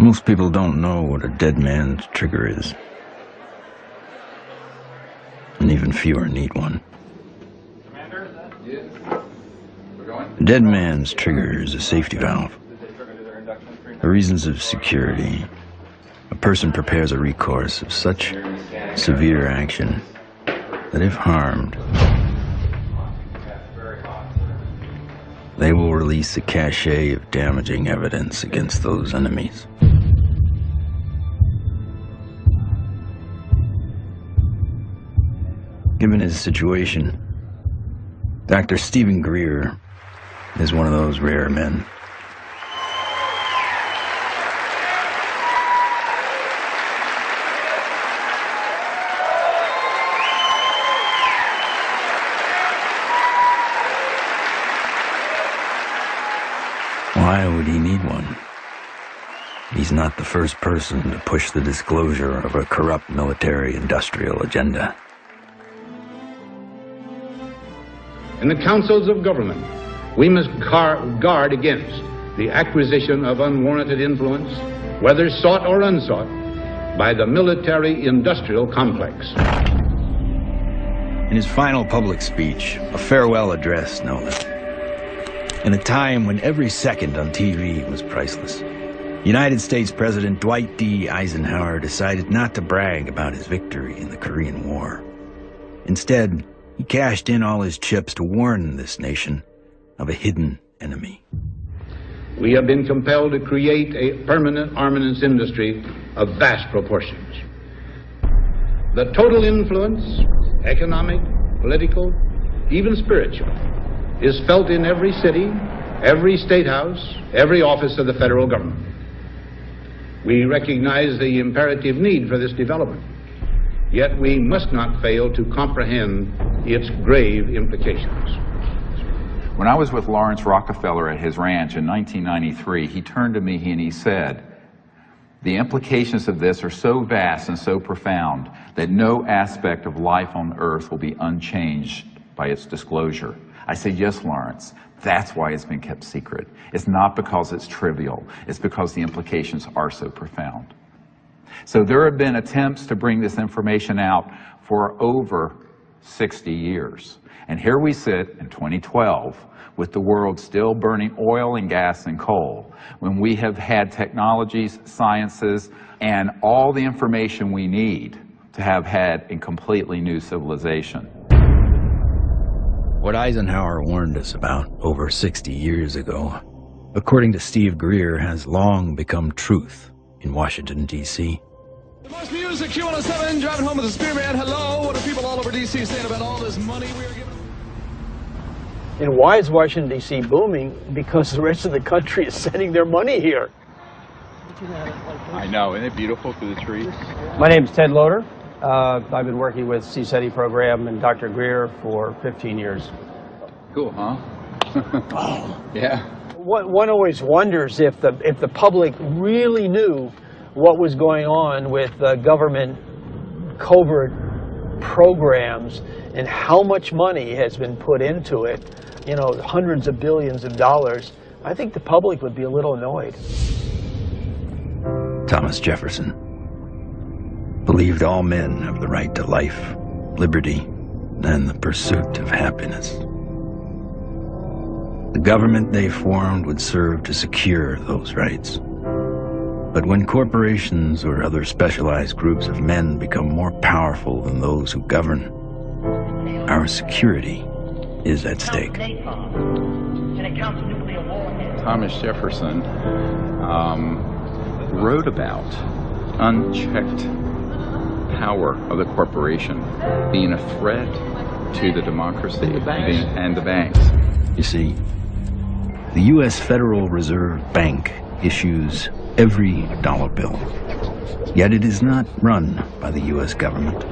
Most people don't know what a dead man's trigger is. And even fewer need one. Commander, we're going? A dead man's trigger is a safety valve. For reasons of security, a person prepares a recourse of such severe action that if harmed, they will release a cachet of damaging evidence against those enemies. Given his situation, Dr. Stephen Greer is one of those rare men. Why would he need one? He's not the first person to push the disclosure of a corrupt military-industrial agenda. In the councils of government, we must guard against the acquisition of unwarranted influence, whether sought or unsought, by the military-industrial complex. In his final public speech, a farewell address, no less, in a time when every second on TV was priceless, United States President Dwight D. Eisenhower decided not to brag about his victory in the Korean War. Instead, he cashed in all his chips to warn this nation of a hidden enemy. We have been compelled to create a permanent armaments industry of vast proportions. The total influence, economic, political, even spiritual, is felt in every city, every state house, every office of the federal government. We recognize the imperative need for this development, yet we must not fail to comprehend its grave implications. When I was with Lawrence Rockefeller at his ranch in 1993, he turned to me and he said, "The implications of this are so vast and so profound that no aspect of life on Earth will be unchanged by its disclosure." I said, "Yes, Lawrence, that's why it's been kept secret. It's not because it's trivial. It's because the implications are so profound." So there have been attempts to bring this information out for over 60 years. And here we sit in 2012 with the world still burning oil and gas and coal, when we have had technologies, sciences, and all the information we need to have had a completely new civilization. What Eisenhower warned us about over 60 years ago, according to Steve Greer, has long become truth in Washington, D.C. Most music, Q107, driving home with the Spearman. Hello, what are people all over D.C. saying about all this money we are giving? And why is Washington, D.C. booming? Because the rest of the country is sending their money here. I know, isn't it beautiful through the trees? My name is Ted Loader. I've been working with CSETI program and Dr. Greer for 15 years. Cool, huh? Yeah. One always wonders if the public really knew what was going on with government covert programs and how much money has been put into it, you know, hundreds of billions of dollars. I think the public would be a little annoyed. Thomas Jefferson believed all men have the right to life, liberty, and the pursuit of happiness. The government they formed would serve to secure those rights. But when corporations or other specialized groups of men become more powerful than those who govern, our security is at stake. Thomas Jefferson wrote about unchecked power of the corporation being a threat to the democracy and the banks. You see, the U.S. Federal Reserve Bank issues every dollar bill, yet it is not run by the U.S. government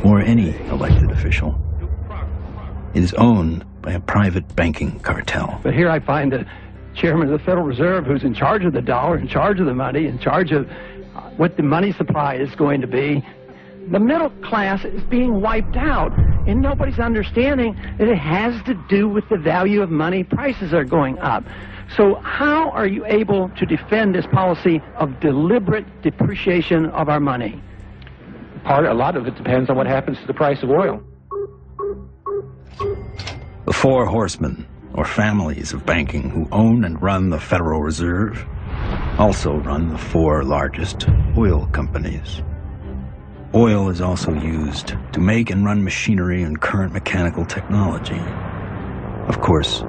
or any elected official. It is owned by a private banking cartel. But here I find the chairman of the Federal Reserve, who's in charge of the dollar, in charge of the money, in charge of what the money supply is going to be. The middle class is being wiped out. And nobody's understanding that it has to do with the value of money. Prices are going up. So how are you able to defend this policy of deliberate depreciation of our money? A lot of it depends on what happens to the price of oil. The four horsemen, or families of banking, who own and run the Federal Reserve, also run the four largest oil companies. Oil is also used to make and run machinery and current mechanical technology. Of course,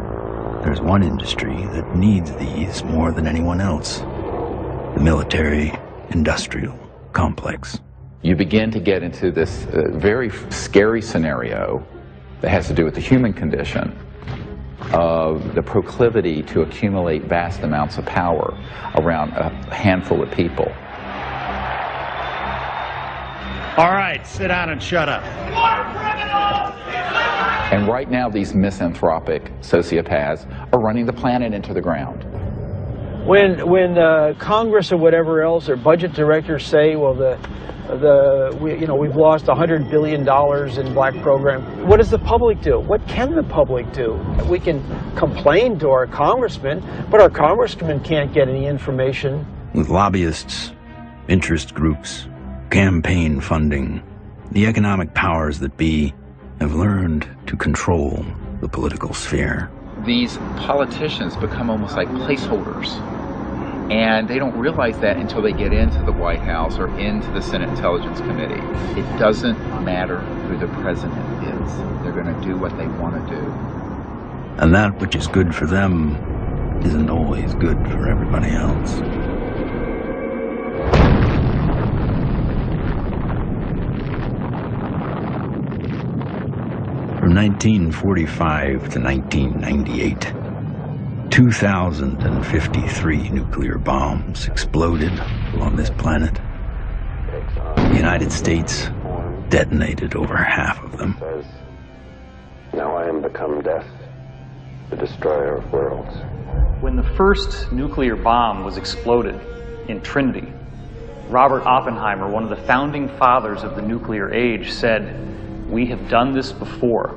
there's one industry that needs these more than anyone else: the military-industrial complex. You begin to get into this very scary scenario that has to do with the human condition, of the proclivity to accumulate vast amounts of power around a handful of people. All right, sit down and shut up. And right now, these misanthropic sociopaths are running the planet into the ground. When Congress or whatever else, or budget directors say, well, we've lost $100 billion in black program, what does the public do? What can the public do? We can complain to our congressmen, but our congressmen can't get any information. With lobbyists, interest groups, campaign funding, the economic powers that be have learned to control the political sphere. These politicians become almost like placeholders, and they don't realize that until they get into the White House or into the Senate Intelligence Committee. It doesn't matter who the president is. They're going to do what they want to do. And that which is good for them isn't always good for everybody else. From 1945 to 1998, 2,053 nuclear bombs exploded on this planet. The United States detonated over half of them. Now I am become death, the destroyer of worlds. When the first nuclear bomb was exploded in Trinity, Robert Oppenheimer, one of the founding fathers of the nuclear age, said, "We have done this before."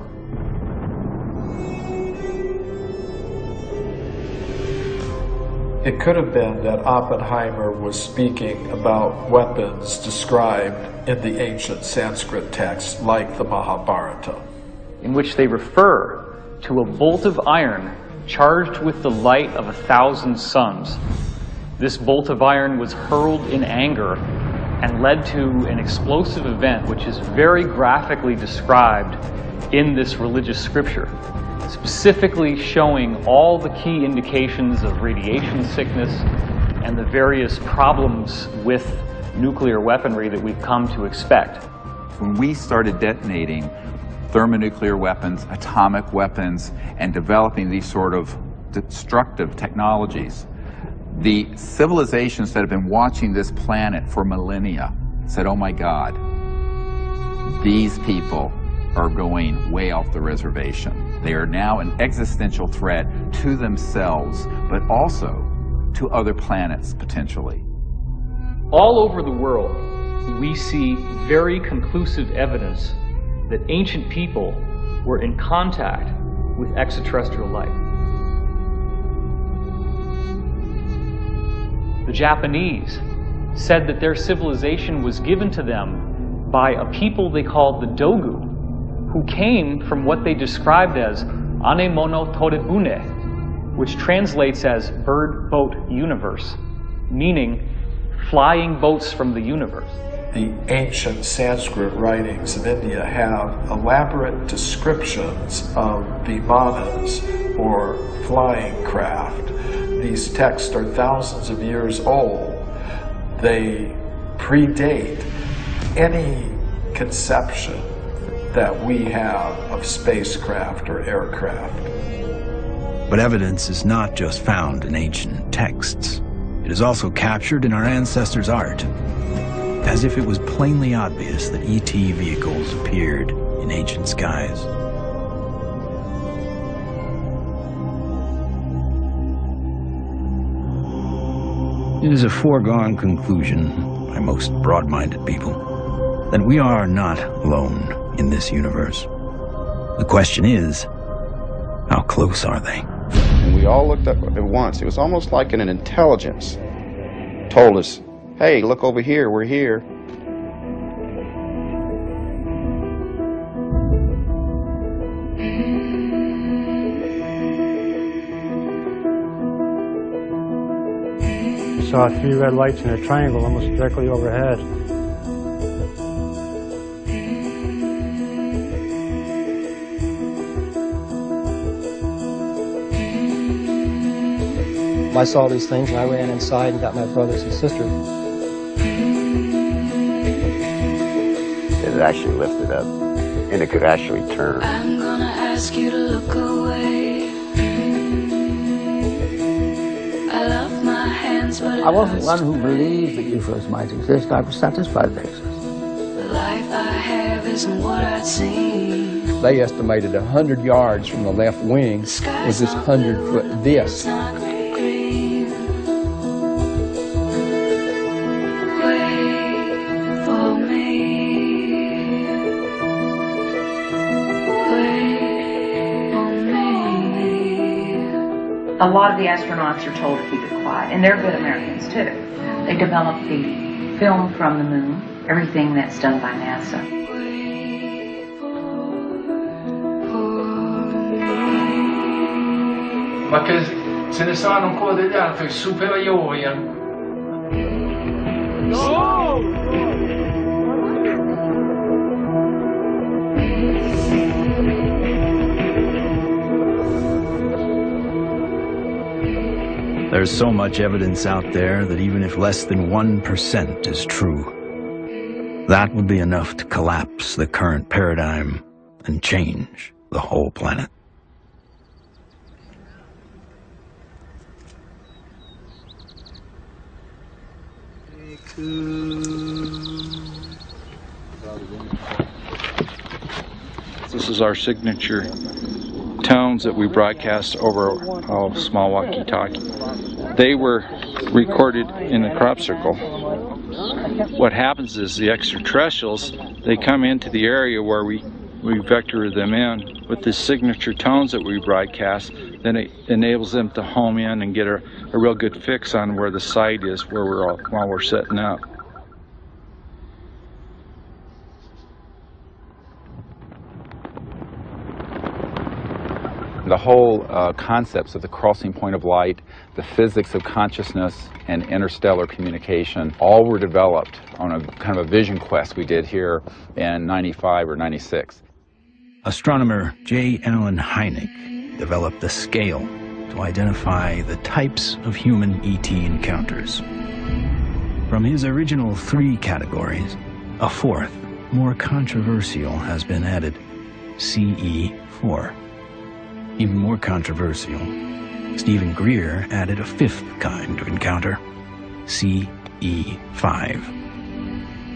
It could have been that Oppenheimer was speaking about weapons described in the ancient Sanskrit texts like the Mahabharata, in which they refer to a bolt of iron charged with the light of 1,000 suns. This bolt of iron was hurled in anger and led to an explosive event which is very graphically described in this religious scripture, specifically showing all the key indications of radiation sickness and the various problems with nuclear weaponry that we've come to expect. When we started detonating thermonuclear weapons, atomic weapons, and developing these sort of destructive technologies, the civilizations that have been watching this planet for millennia said, oh my God, these people are going way off the reservation. They are now an existential threat to themselves, but also to other planets, potentially. All over the world, we see very conclusive evidence that ancient people were in contact with extraterrestrial life. The Japanese said that their civilization was given to them by a people they called the Dogu, who came from what they described as Anemono Torebune, which translates as bird boat universe, meaning flying boats from the universe. The ancient Sanskrit writings of India have elaborate descriptions of vimanas, or flying craft. These texts are thousands of years old. They predate any conception that we have of spacecraft or aircraft. But evidence is not just found in ancient texts. It is also captured in our ancestors' art, as if it was plainly obvious that ET vehicles appeared in ancient skies. It is a foregone conclusion by most broad-minded people that we are not alone in this universe. The question is, how close are they? And we all looked up at once. It was almost like an intelligence told us, hey, look over here, we're here. Saw 3 red lights in a triangle almost directly overhead. I saw these things and I ran inside and got my brothers and sisters. It actually lifted up and it could actually turn. I'm gonna ask you to look away. I love my hands, but I wasn't one who believed that UFOs might exist. I was satisfied they exist. the life I have isn't what I'd seen. They estimated 100 yards from the left wing was this 100-foot disc. A lot of the astronauts are told to keep it quiet, and they're good Americans too. They develop the film from the moon, everything that's done by NASA. Ma che se ne sanno ancora degli altri superiori. No! There's so much evidence out there that even if less than 1% is true, that would be enough to collapse the current paradigm and change the whole planet. This is our signature tones that we broadcast over a small walkie-talkie. They were recorded in the crop circle. What happens is the extraterrestrials, they come into the area where we vector them in with the signature tones that we broadcast. Then it enables them to home in and get a real good fix on where the site is while we're setting up. The whole concepts of the crossing point of light, the physics of consciousness, and interstellar communication all were developed on a kind of a vision quest we did here in 95 or 96. Astronomer J. Allen Hynek developed the scale to identify the types of human ET encounters. From his original 3 categories, a 4th, more controversial, has been added, CE4. Even more controversial, Stephen Greer added a 5th kind of encounter, CE5,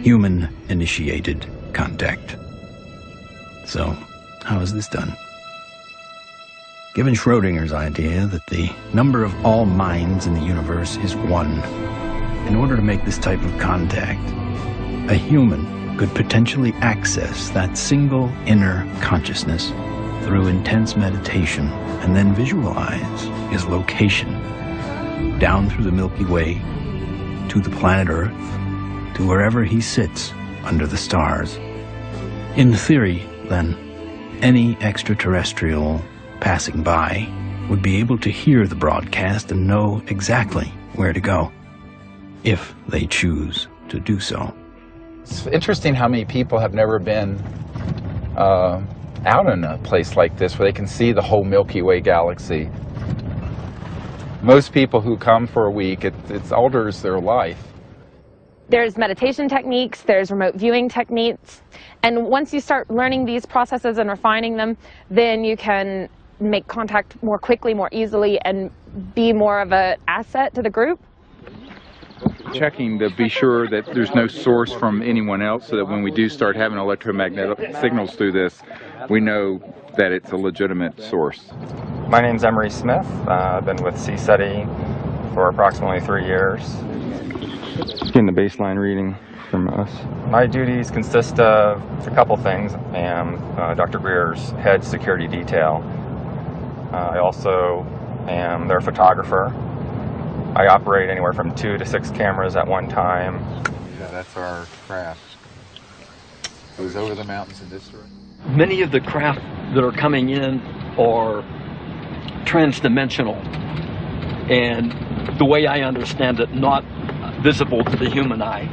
human-initiated contact. So, how is this done? Given Schrodinger's idea that the number of all minds in the universe is 1, in order to make this type of contact, a human could potentially access that single inner consciousness through intense meditation and then visualize his location down through the Milky Way to the planet Earth, to wherever he sits under the stars. In theory, then, any extraterrestrial passing by would be able to hear the broadcast and know exactly where to go, if they choose to do so. It's interesting how many people have never been out in a place like this where they can see the whole Milky Way galaxy. Most people who come for a week, it alters their life. There's meditation techniques, there's remote viewing techniques, and once you start learning these processes and refining them, then you can make contact more quickly, more easily, and be more of an asset to the group. Checking to be sure that there's no source from anyone else, so that when we do start having electromagnetic signals through this, we know that it's a legitimate source. My name's Emery Smith. I've been with CSETI for approximately 3 years. Getting the baseline reading from us. My duties consist of a couple things. I am Dr. Greer's head security detail. I also am their photographer. I operate anywhere from 2 to 6 cameras at one time. Yeah, that's our craft. It was over the mountains in this direction. Many of the craft that are coming in are transdimensional, and the way I understand it, not visible to the human eye.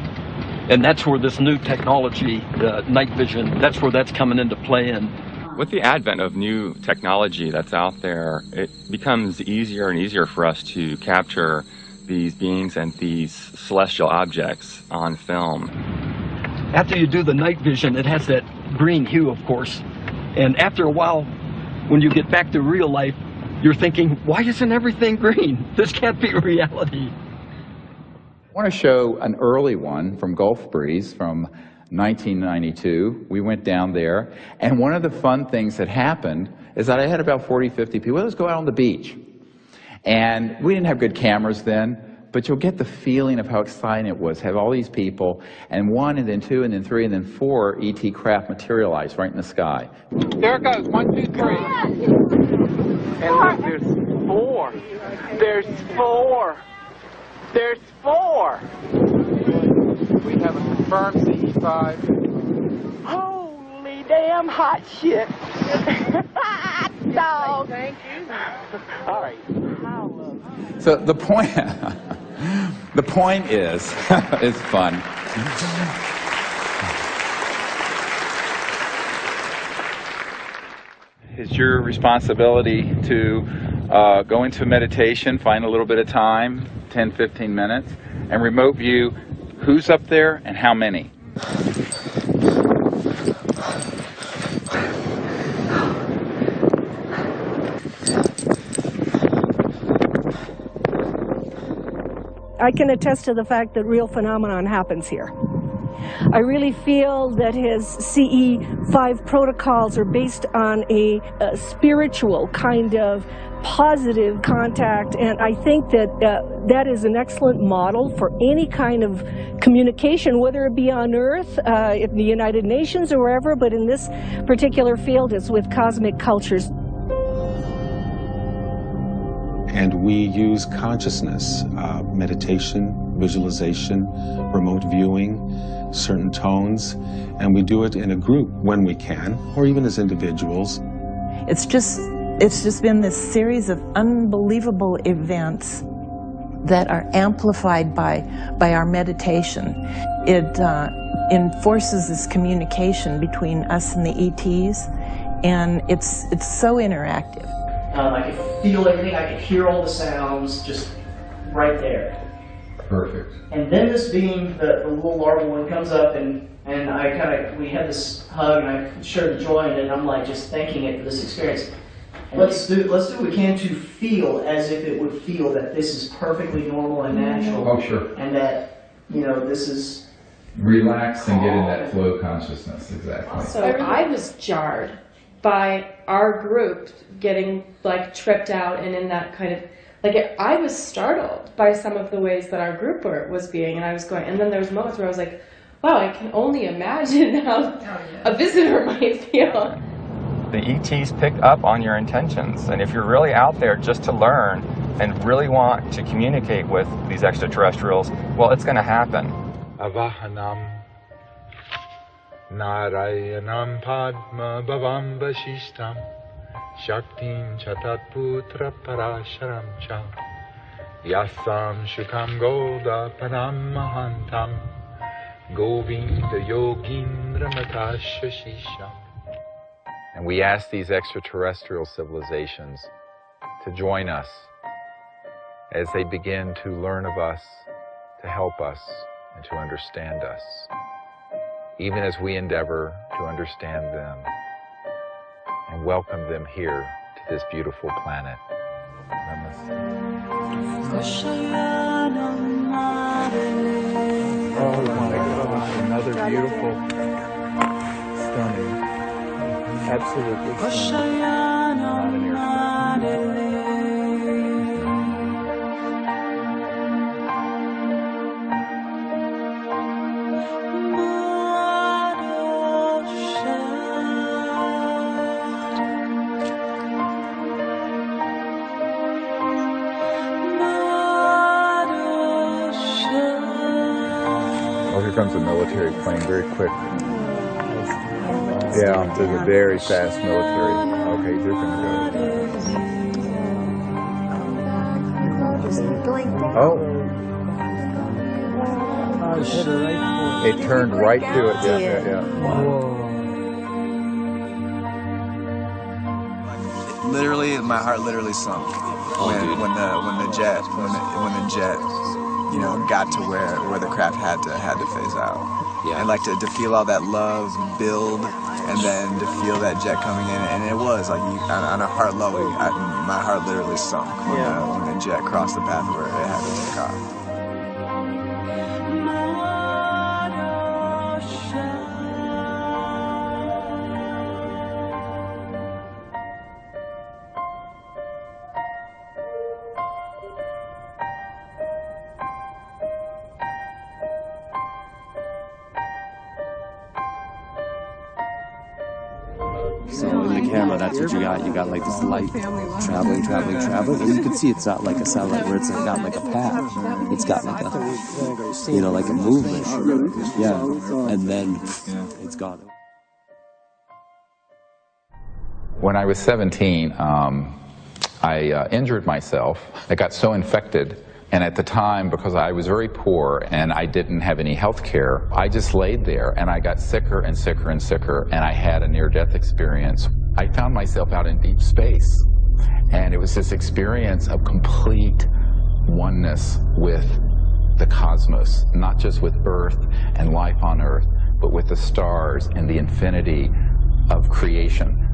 And that's where this new technology, night vision, that's where that's coming into play. And with the advent of new technology that's out there, it becomes easier and easier for us to capture these beings and these celestial objects on film. After you do the night vision, it has that green hue, of course. And after a while, when you get back to real life, you're thinking, why isn't everything green? This can't be reality. I want to show an early one from Gulf Breeze from 1992. We went down there, and one of the fun things that happened is that I had about 40, 50 people. Let's go out on the beach. And we didn't have good cameras then, but you'll get the feeling of how exciting it was. Have all these people, and 1, and then 2, and then 3, and then 4 ET craft materialize right in the sky. There it goes. 1, 2, 3. And look, there's 4. There's 4. There's 4. We have a confirmed CE5. Holy damn hot shit. Hot dog. Thank you. All right. So the point, the point is, it's fun. It's your responsibility to go into meditation, find a little bit of time, 10, 15 minutes, and remote view who's up there and how many. I can attest to the fact that real phenomenon happens here. I really feel that his CE5 protocols are based on a spiritual kind of positive contact, and I think that that is an excellent model for any kind of communication, whether it be on Earth, in the United Nations or wherever, but in this particular field it's with cosmic cultures. And we use consciousness, meditation, visualization, remote viewing, certain tones, and we do it in a group when we can, or even as individuals. It's just been this series of unbelievable events that are amplified by our meditation. It enforces this communication between us and the ETs, and it's so interactive. I could feel everything, I could hear all the sounds just right there. Perfect. And then this being, the little larval one comes up, and we had this hug, and I shared the joy in it, and I'm like just thanking it for this experience. And let's do what we can to feel as if it would feel that this is perfectly normal and natural. Oh, sure. And that, you know, this is... Relax and get in that flow consciousness, exactly. So I was jarred by our group getting like tripped out and in that kind of, like I was startled by some of the ways that our group was being, and I was going, and then there was moments where I was like, wow, I can only imagine how a visitor might feel. The ETs pick up on your intentions, and if you're really out there just to learn and really want to communicate with these extraterrestrials, well, it's going to happen. Avahanam Narayanam Padma Bhavam Vasishtam Shaktim Chatat Putra Parasharam Cha Yasam Shukam Goda Param Mahantam Govinda Yogindra Matashashisham. And we ask these extraterrestrial civilizations to join us as they begin to learn of us, to help us, and to understand us, even as we endeavor to understand them and welcome them here to this beautiful planet. Oh my gosh, another beautiful, stunning, absolutely stunning. Not an airplane. Oh, here comes a military plane very quick. Yeah, there's a very fast military. Okay, they're going to go. Oh. It turned right to it. Yeah. Literally, my heart literally sunk when the jet, you know, got to where the craft had to phase out. Yeah. And like to feel all that love build, and then to feel that jet coming in, and it was like on a heart level, my heart literally sunk when the jet crossed the path where it had to take off. So in the camera, that's what you got. You got like this light traveling, and you can see it's not like a satellite where it's got like a path. It's got like a, you know, like a movement. Yeah, and then it's gone. When I was 17, I injured myself. I got so infected. And at the time, because I was very poor and I didn't have any health care, I just laid there and I got sicker and sicker and sicker, and I had a near-death experience. I found myself out in deep space, and it was this experience of complete oneness with the cosmos, not just with Earth and life on Earth, but with the stars and the infinity of creation.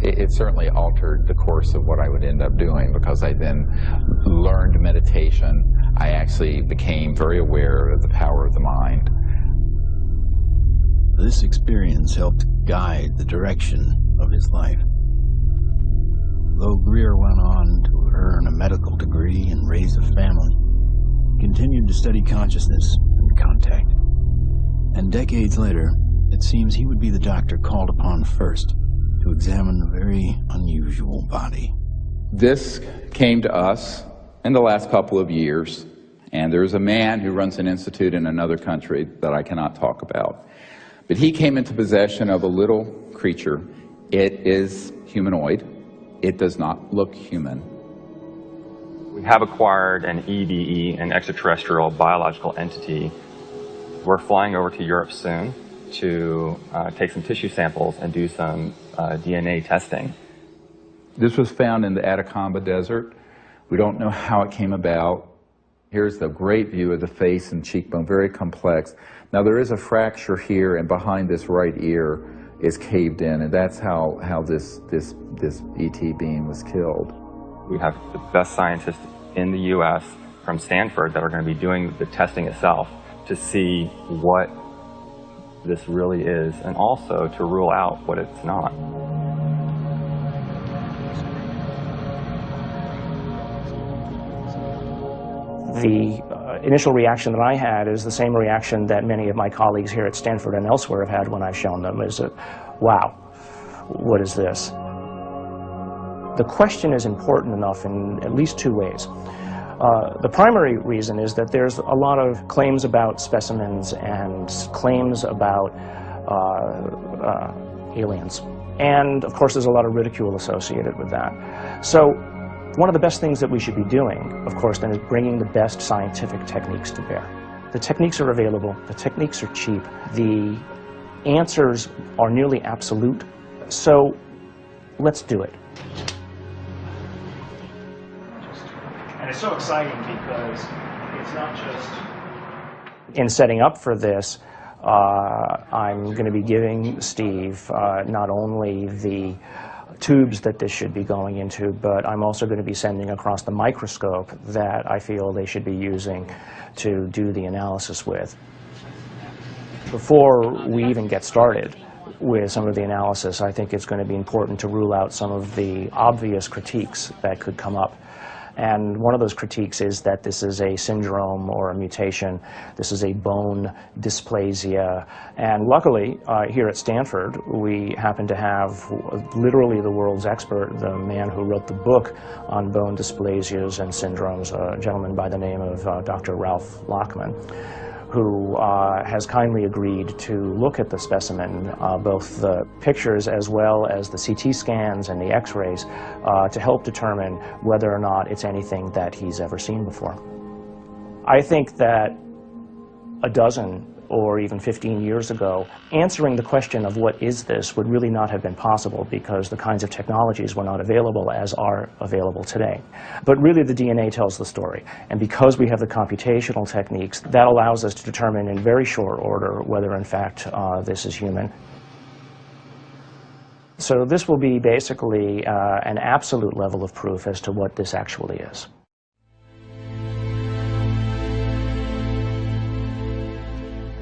It certainly altered the course of what I would end up doing, because I then learned meditation. I actually became very aware of the power of the mind. This experience helped guide the direction of his life. Though Greer went on to earn a medical degree and raise a family, he continued to study consciousness and contact. And decades later, it seems he would be the doctor called upon first to examine a very unusual body. This came to us in the last couple of years, and there's a man who runs an institute in another country that I cannot talk about. But he came into possession of a little creature. It is humanoid. It does not look human. We have acquired an EBE, an extraterrestrial biological entity. We're flying over to Europe soon to take some tissue samples and do some DNA testing. This was found in the Atacama Desert. We don't know how it came about. Here's the great view of the face and cheekbone, very complex. Now there is a fracture here, and behind this right ear is caved in, and that's how this ET being was killed. We have the best scientists in the U.S. from Stanford that are going to be doing the testing itself to see what this really is, and also to rule out what it's not. The initial reaction that I had is the same reaction that many of my colleagues here at Stanford and elsewhere have had when I've shown them, is that, wow, what is this? The question is important enough in at least two ways. The primary reason is that there's a lot of claims about specimens and claims about aliens. And of course there's a lot of ridicule associated with that. So one of the best things that we should be doing, of course, then is bringing the best scientific techniques to bear. The techniques are available, the techniques are cheap, the answers are nearly absolute, so let's do it. And it's so exciting because it's not just... In setting up for this, I'm going to be giving Steve not only the tubes that this should be going into, but I'm also going to be sending across the microscope that I feel they should be using to do the analysis with. Before we even get started with some of the analysis, I think it's going to be important to rule out some of the obvious critiques that could come up. And one of those critiques is that this is a syndrome or a mutation. This is a bone dysplasia. And luckily, here at Stanford, we happen to have literally the world's expert, the man who wrote the book on bone dysplasias and syndromes, a gentleman by the name of Dr. Ralph Lachman, who has kindly agreed to look at the specimen, both the pictures as well as the CT scans and the x-rays, to help determine whether or not it's anything that he's ever seen before. I think that a dozen or even 15 years ago, answering the question of what is this would really not have been possible because the kinds of technologies were not available as are available today. But really the DNA tells the story. And because we have the computational techniques, that allows us to determine in very short order whether in fact this is human. So this will be basically an absolute level of proof as to what this actually is.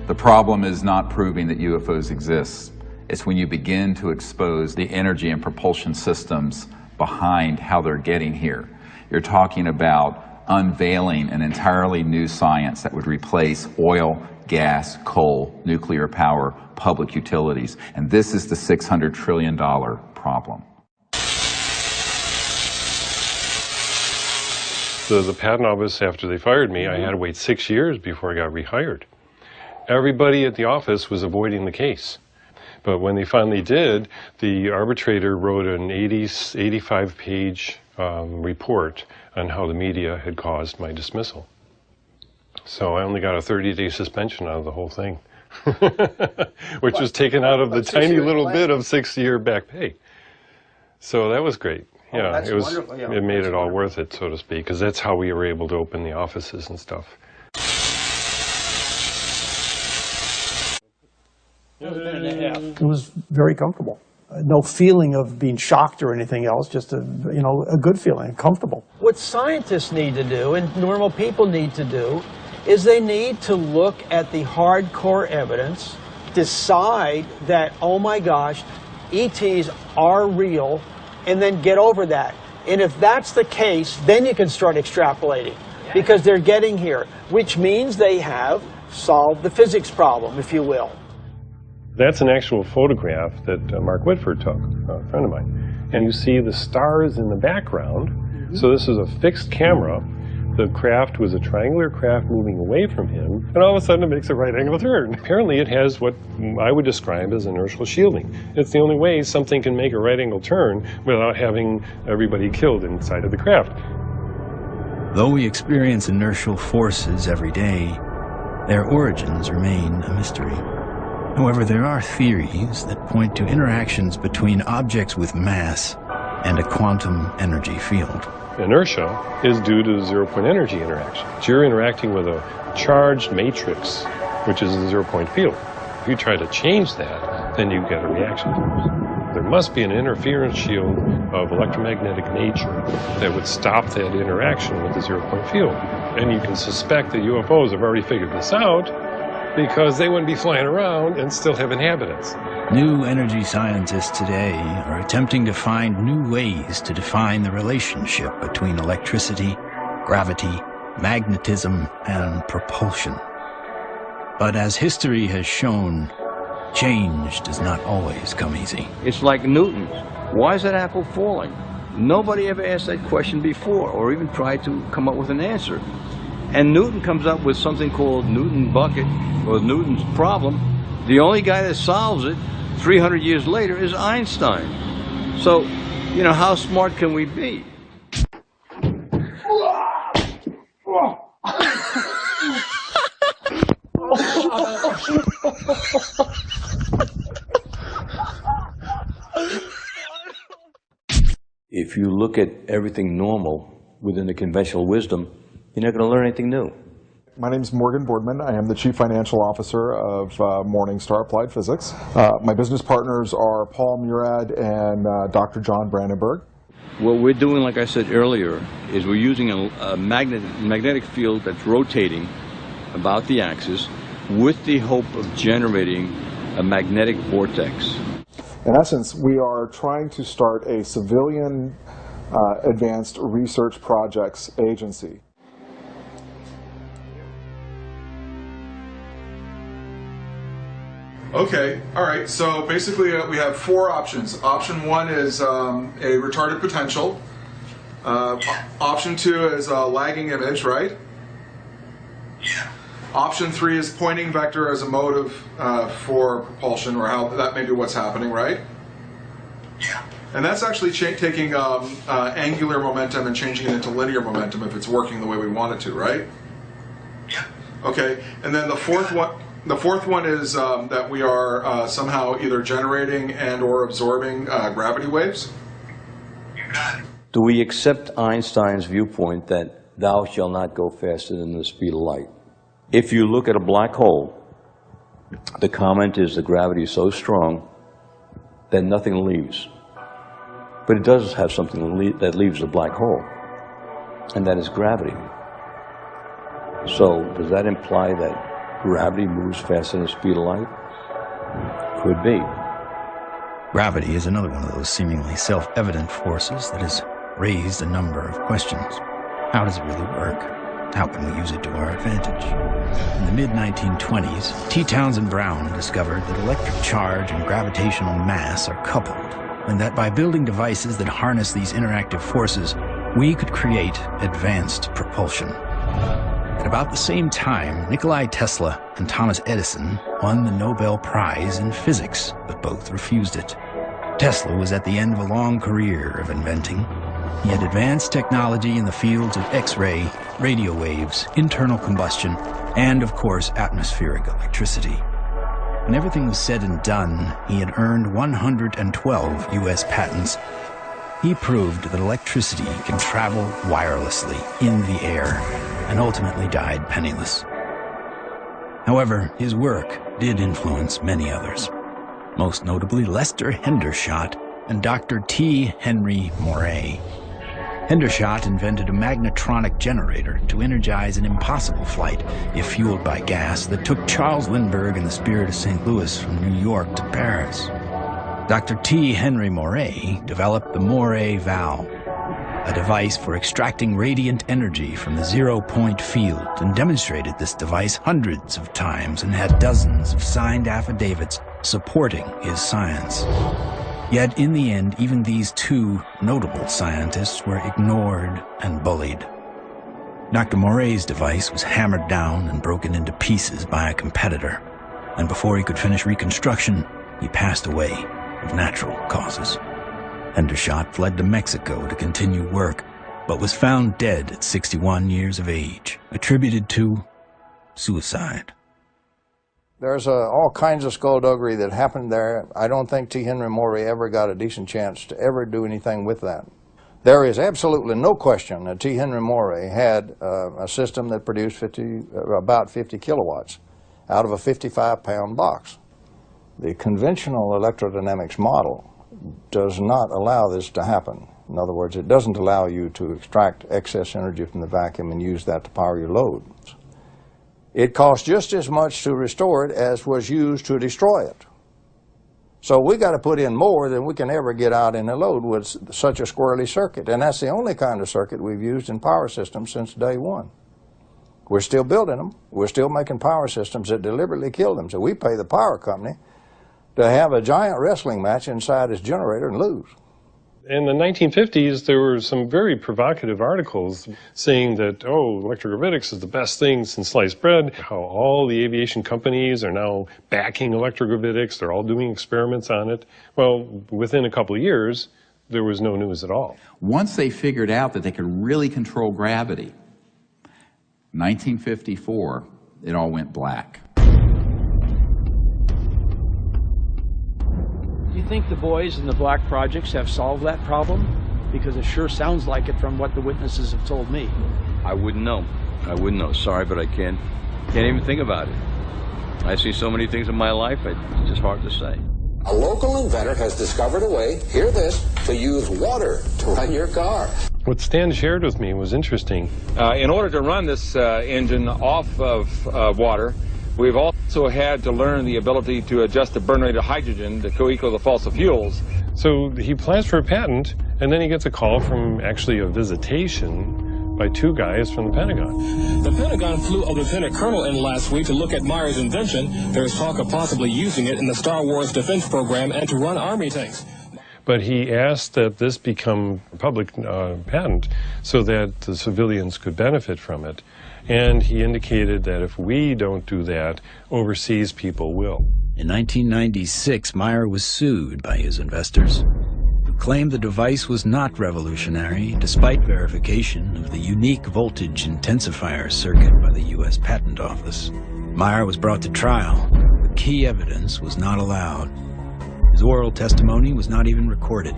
The problem is not proving that UFOs exist. It's when you begin to expose the energy and propulsion systems behind how they're getting here. You're talking about unveiling an entirely new science that would replace oil, gas, coal, nuclear power, public utilities. And this is the $600 trillion problem. So the patent office, after they fired me, I had to wait 6 years before I got rehired. Everybody at the office was avoiding the case. But when they finally did, the arbitrator wrote an 85-page report on how the media had caused my dismissal. So I only got a 30-day suspension out of the whole thing, which was taken out of the tiny little bit of 6-year back pay. So that was great. Yeah, it was. Wonderful. Yeah, it made it all worth it, so to speak, because that's how we were able to open the offices and stuff. It was very comfortable. No feeling of being shocked or anything else, just a good feeling, comfortable. What scientists need to do, and normal people need to do, is they need to look at the hardcore evidence, decide that, oh my gosh, ETs are real, and then get over that. And if that's the case, then you can start extrapolating, because they're getting here, which means they have solved the physics problem, if you will. That's an actual photograph that Mark Whitford took, a friend of mine. And you see the stars in the background. So this is a fixed camera. The craft was a triangular craft moving away from him, and all of a sudden it makes a right-angle turn. Apparently it has what I would describe as inertial shielding. It's the only way something can make a right-angle turn without having everybody killed inside of the craft. Though we experience inertial forces every day, their origins remain a mystery. However, there are theories that point to interactions between objects with mass and a quantum energy field. Inertia is due to zero-point energy interaction. So you're interacting with a charged matrix, which is a zero-point field. If you try to change that, then you get a reaction. There must be an interference shield of electromagnetic nature that would stop that interaction with the zero-point field. And you can suspect that UFOs have already figured this out, because they wouldn't be flying around and still have inhabitants. New energy scientists today are attempting to find new ways to define the relationship between electricity, gravity, magnetism, and propulsion. But as history has shown, change does not always come easy. It's like Newton. Why is that apple falling? Nobody ever asked that question before or even tried to come up with an answer. And Newton comes up with something called Newton bucket, or Newton's problem. The only guy that solves it 300 years later is Einstein. So, how smart can we be? If you look at everything normal within the conventional wisdom, you're not going to learn anything new. My name is Morgan Boardman. I am the Chief Financial Officer of Morningstar Applied Physics. My business partners are Paul Murad and Dr. John Brandenburg. What we're doing, like I said earlier, is we're using a magnetic field that's rotating about the axis with the hope of generating a magnetic vortex. In essence, we are trying to start a civilian advanced research projects agency. Okay, all right, so basically we have 4 options. Option 1 is a retarded potential. Option 2 is a lagging image, right? Yeah. Option 3 is pointing vector as a motive for propulsion, or how that may be what's happening, right? Yeah. And that's actually taking angular momentum and changing it into linear momentum if it's working the way we want it to, right? Yeah. Okay. And then the fourth one is that we are somehow either generating and or absorbing gravity waves. You got it. Do we accept Einstein's viewpoint that thou shalt not go faster than the speed of light? If you look at a black hole, the comment is the gravity is so strong that nothing leaves. But it does have something that leaves the black hole, and that is gravity. So does that imply that gravity moves faster than the speed of light? Could be. Gravity is another one of those seemingly self-evident forces that has raised a number of questions. How does it really work? How can we use it to our advantage? In the mid-1920s, T. Townsend Brown discovered that electric charge and gravitational mass are coupled, and that by building devices that harness these interactive forces, we could create advanced propulsion. At about the same time, Nikola Tesla and Thomas Edison won the Nobel Prize in Physics, but both refused it. Tesla was at the end of a long career of inventing. He had advanced technology in the fields of X-ray, radio waves, internal combustion, and, of course, atmospheric electricity. When everything was said and done, he had earned 112 U.S. patents. He proved that electricity can travel wirelessly in the air, and ultimately died penniless. However, his work did influence many others, most notably Lester Hendershot and Dr. T. Henry Moray. Hendershot invented a magnetronic generator to energize an impossible flight, if fueled by gas, that took Charles Lindbergh and the Spirit of St. Louis from New York to Paris. Dr. T. Henry Moray developed the Moray valve, a device for extracting radiant energy from the zero-point field, and demonstrated this device hundreds of times and had dozens of signed affidavits supporting his science. Yet in the end, even these two notable scientists were ignored and bullied. Dr. Moray's device was hammered down and broken into pieces by a competitor, and before he could finish reconstruction, he passed away of natural causes. Hendershot fled to Mexico to continue work, but was found dead at 61 years of age, attributed to suicide. There's all kinds of skullduggery that happened there. I don't think T. Henry Moray ever got a decent chance to ever do anything with that. There is absolutely no question that T. Henry Moray had a system that produced about 50 kilowatts out of a 55-pound box. The conventional electrodynamics model does not allow this to happen. In other words, it doesn't allow you to extract excess energy from the vacuum and use that to power your loads. It costs just as much to restore it as was used to destroy it. So we got to put in more than we can ever get out in a load with such a squirrely circuit. And that's the only kind of circuit we've used in power systems since day one. We're still building them. We're still making power systems that deliberately kill them. So we pay the power company to have a giant wrestling match inside his generator and lose. In the 1950s, there were some very provocative articles saying that, oh, electrogravitics is the best thing since sliced bread, how all the aviation companies are now backing electrogravitics, they're all doing experiments on it. Well, within a couple of years, there was no news at all. Once they figured out that they could really control gravity, 1954, it all went black. Do you think the boys in the black projects have solved that problem? Because it sure sounds like it from what the witnesses have told me. I wouldn't know. I wouldn't know. Sorry, but I can't even think about it. I see so many things in my life, it's just hard to say. A local inventor has discovered a way, hear this, to use water to run your car. What Stan shared with me was interesting. In order to run this engine off of water, we've also had to learn the ability to adjust the burn rate of hydrogen to co-equal the fossil fuels. So he applies for a patent, and then he gets a call from actually a visitation by two guys from the Pentagon. The Pentagon flew a lieutenant colonel in last week to look at Meyer's invention. There's talk of possibly using it in the Star Wars defense program and to run Army tanks. But he asked that this become a public patent so that the civilians could benefit from it. And he indicated that if we don't do that, overseas people will. In 1996, Meyer was sued by his investors, who claimed the device was not revolutionary, despite verification of the unique voltage intensifier circuit by the U.S. Patent Office. Meyer was brought to trial, but key evidence was not allowed. His oral testimony was not even recorded,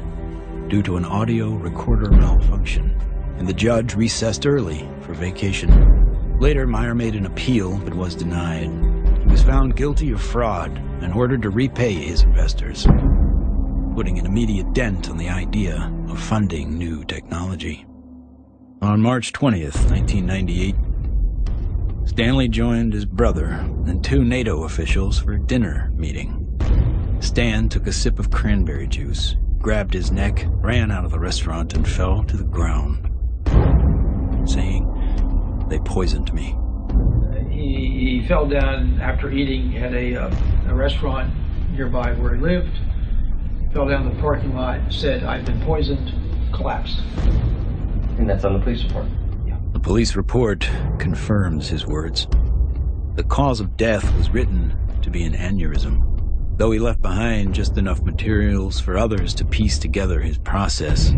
due to an audio recorder malfunction, and the judge recessed early for vacation. Later, Meyer made an appeal, but was denied. He was found guilty of fraud and ordered to repay his investors, putting an immediate dent on the idea of funding new technology. On March 20th, 1998, Stanley joined his brother and 2 NATO officials for a dinner meeting. Stan took a sip of cranberry juice, grabbed his neck, ran out of the restaurant, and fell to the ground, saying, "They poisoned me." He fell down after eating at a restaurant nearby where he lived, fell down the parking lot, said, "I've been poisoned," collapsed. And that's on the police report? Yeah. The police report confirms his words. The cause of death was written to be an aneurysm, though he left behind just enough materials for others to piece together his process.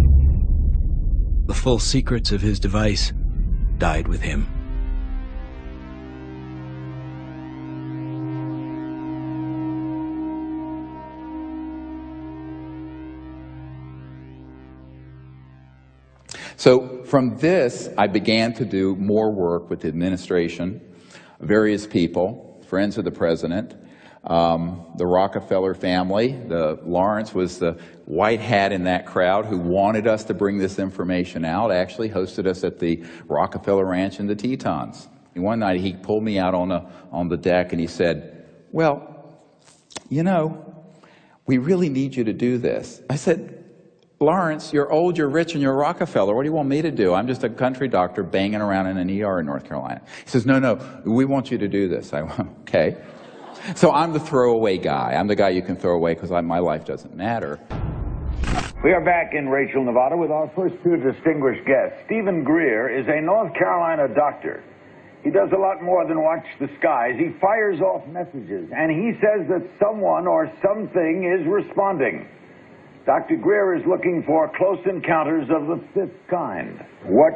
The full secrets of his device died with him. So from this, I began to do more work with the administration, various people, friends of the president, the Rockefeller family. Lawrence was the white hat in that crowd who wanted us to bring this information out, actually hosted us at the Rockefeller Ranch in the Tetons. And one night he pulled me out on the deck and he said, "Well, you know, we really need you to do this." I said, "Lawrence, you're old, you're rich, and you're Rockefeller. What do you want me to do? I'm just a country doctor banging around in an ER in North Carolina." He says, "No, we want you to do this." I went, "Okay." So I'm the throwaway guy. I'm the guy you can throw away because my life doesn't matter. We are back in Rachel, Nevada with our first 2 distinguished guests. Stephen Greer is a North Carolina doctor. He does a lot more than watch the skies. He fires off messages, and he says that someone or something is responding. Dr. Greer is looking for close encounters of the 5th kind. What,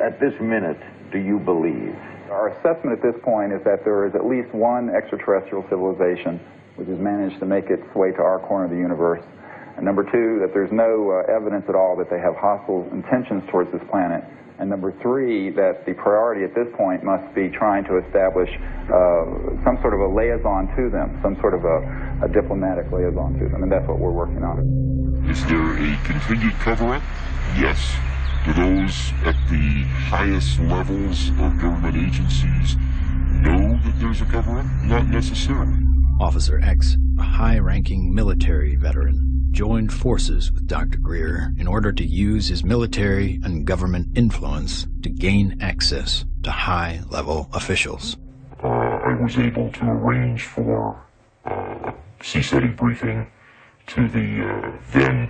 at this minute, do you believe? Our assessment at this point is that there is at least one extraterrestrial civilization which has managed to make its way to our corner of the universe. And number 2, that there's no evidence at all that they have hostile intentions towards this planet. And number 3, that the priority at this point must be trying to establish some sort of a liaison to them, some sort of a diplomatic liaison to them, and that's what we're working on. Is there a continued cover-up? Yes. Do those at the highest levels of government agencies know that there's a cover-up? Not necessarily. Officer X, a high-ranking military veteran, joined forces with Dr. Greer in order to use his military and government influence to gain access to high-level officials. I was able to arrange for a CSETI briefing to the then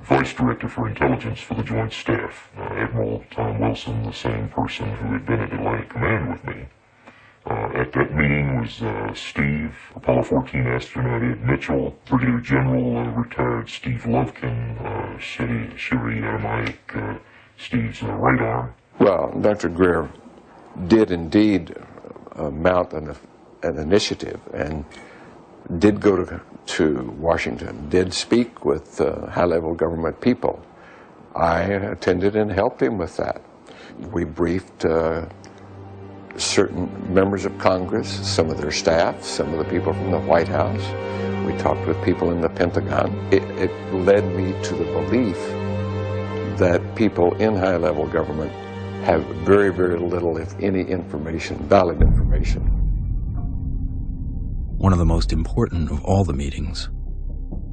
Vice Director for Intelligence for the Joint Staff, Admiral Tom Wilson, the same person who had been at Atlantic Command with me. At that meeting was Steve, Apollo 14 astronaut Ed Mitchell, Brigadier General retired Steve Lovkin, Siri Automatic, Steve's right arm. Well, Dr. Greer did indeed mount an initiative and did go to Washington, did speak with high-level government people. I attended and helped him with that. We briefed certain members of Congress, some of their staff, some of the people from the White House. We talked with people in the Pentagon. It led me to the belief that people in high-level government have very, very little, if any, information, valid information. One of the most important of all the meetings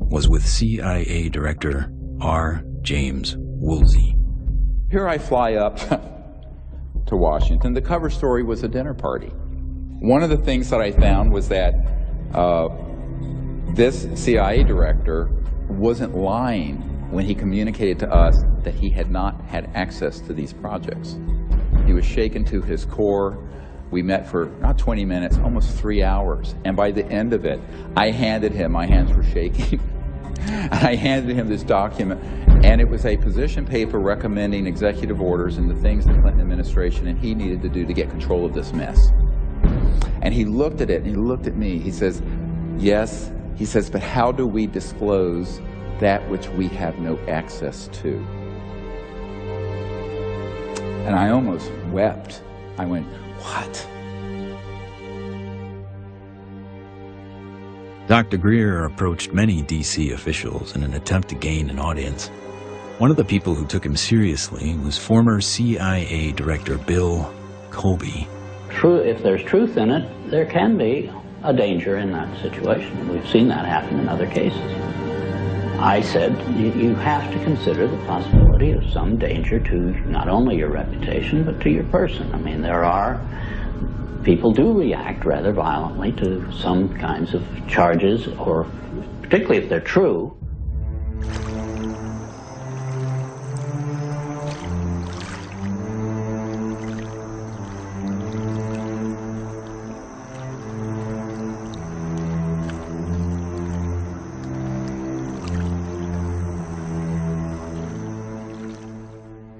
was with CIA Director R. James Woolsey. Here I fly up to Washington. The cover story was a dinner party. One of the things that I found was that this CIA director wasn't lying when he communicated to us that he had not had access to these projects. He was shaken to his core. We met for not 20 minutes, almost 3 hours. And by the end of it, I handed him, my hands were shaking, and I handed him this document. And it was a position paper recommending executive orders and the things the Clinton administration and he needed to do to get control of this mess. And he looked at it, and he looked at me. He says, yes, he says, but how do we disclose that which we have no access to? And I almost wept. I went, what? Dr. Greer approached many D.C. officials in an attempt to gain an audience. One of the people who took him seriously was former CIA Director Bill Colby. If there's truth in it, there can be a danger in that situation. We've seen that happen in other cases. I said, you have to consider the possibility of some danger to not only your reputation, but to your person. I mean, people do react rather violently to some kinds of charges, or particularly if they're true.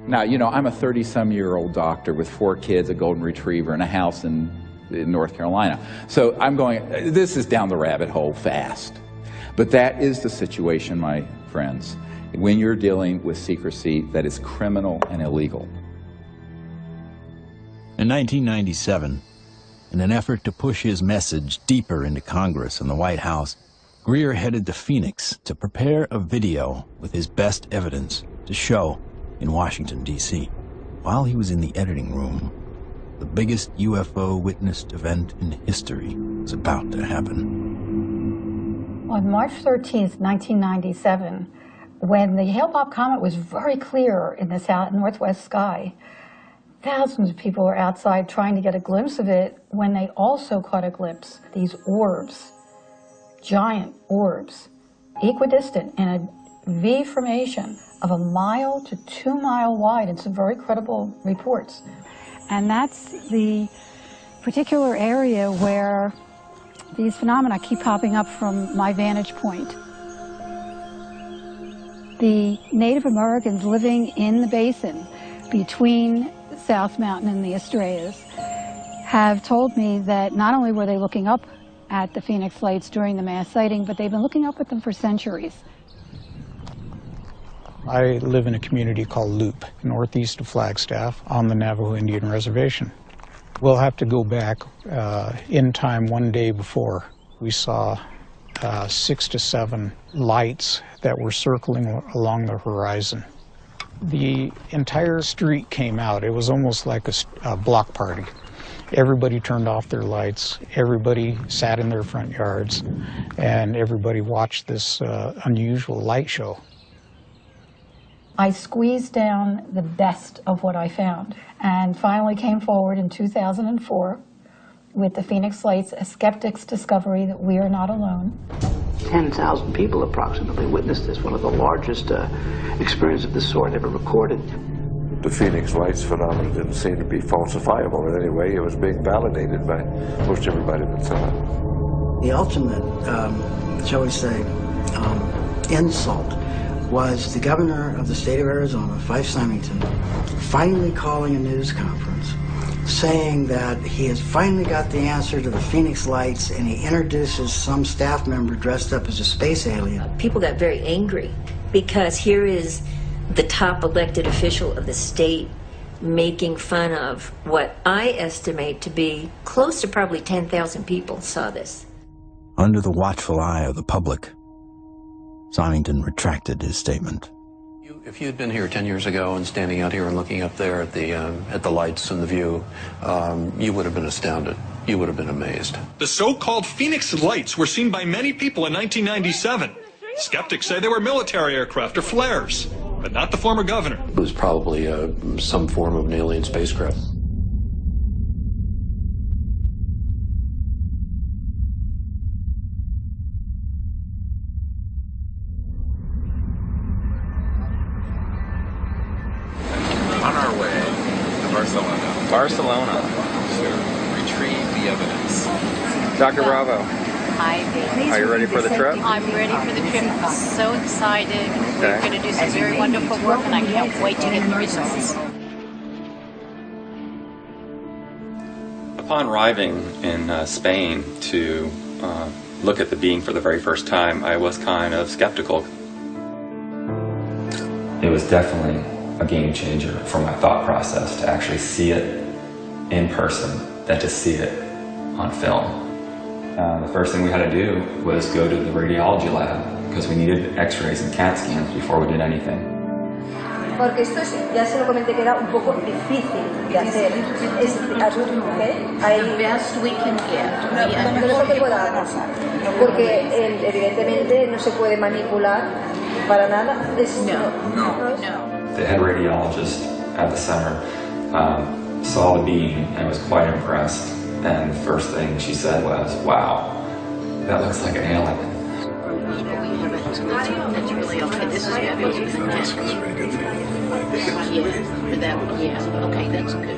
Now, you know, I'm a 30-some-year-old doctor with 4 kids, a golden retriever, and a house in North Carolina. So I'm going, this is down the rabbit hole fast. But that is the situation, my friends, when you're dealing with secrecy that is criminal and illegal. In 1997, in an effort to push his message deeper into Congress and the White House, Greer headed to Phoenix to prepare a video with his best evidence to show in Washington, D.C. While he was in the editing room, the biggest UFO witnessed event in history was about to happen. On March 13th, 1997, when the Hale-Bopp comet was very clear in the northwest sky, thousands of people were outside trying to get a glimpse of it when they also caught a glimpse. These orbs, giant orbs, equidistant in a V formation of 1 mile to 2 mile wide in some very credible reports. And that's the particular area where these phenomena keep popping up from my vantage point. The Native Americans living in the basin between South Mountain and the Estrellas have told me that not only were they looking up at the Phoenix Lights during the mass sighting, but they've been looking up at them for centuries. I live in a community called Loop, northeast of Flagstaff, on the Navajo Indian Reservation. We'll have to go back in time one day before. We saw 6 to 7 lights that were circling along the horizon. The entire street came out. It was almost like a block party. Everybody turned off their lights, everybody sat in their front yards, and everybody watched this unusual light show. I squeezed down the best of what I found and finally came forward in 2004 with the Phoenix Lights, a skeptic's discovery that we are not alone. 10,000 people approximately witnessed this, one of the largest experiences of this sort ever recorded. The Phoenix Lights phenomenon didn't seem to be falsifiable in any way. It was being validated by most everybody that saw it. The ultimate, shall we say, insult was the governor of the state of Arizona, Fife Symington, finally calling a news conference saying that he has finally got the answer to the Phoenix Lights, and he introduces some staff member dressed up as a space alien. People got very angry because here is the top elected official of the state making fun of what I estimate to be close to probably 10,000 people saw this. Under the watchful eye of the public, Symington retracted his statement. If you had been here 10 years ago and standing out here and looking up there at the lights and the view, you would have been astounded. You would have been amazed. The so-called Phoenix Lights were seen by many people in 1997. Skeptics say they were military aircraft or flares, but not the former governor. It was probably some form of an alien spacecraft. Barcelona to retrieve the evidence. Dr. Bravo. Hi, baby. Are you ready for the trip? I'm ready for the trip. I'm so excited. We're going to do some very wonderful work, and I can't wait to get the results. Upon arriving in Spain to look at the being for the very first time, I was kind of skeptical. It was definitely a game changer for my thought process to actually see it in person than to see it on film. The first thing we had to do was go to the radiology lab because we needed x-rays and CAT scans before we did anything. Porque esto ya se lo comenté que era un poco difícil de hacer. Es the best we can get. Lo mejor que pueda pasar. Porque evidentemente no se puede manipular para nada. No. The head radiologist at the center saw the beam and was quite impressed. And the first thing she said was, "Wow, that looks like an alien." That's really okay. This is fabulous. Yeah. Okay, that's good.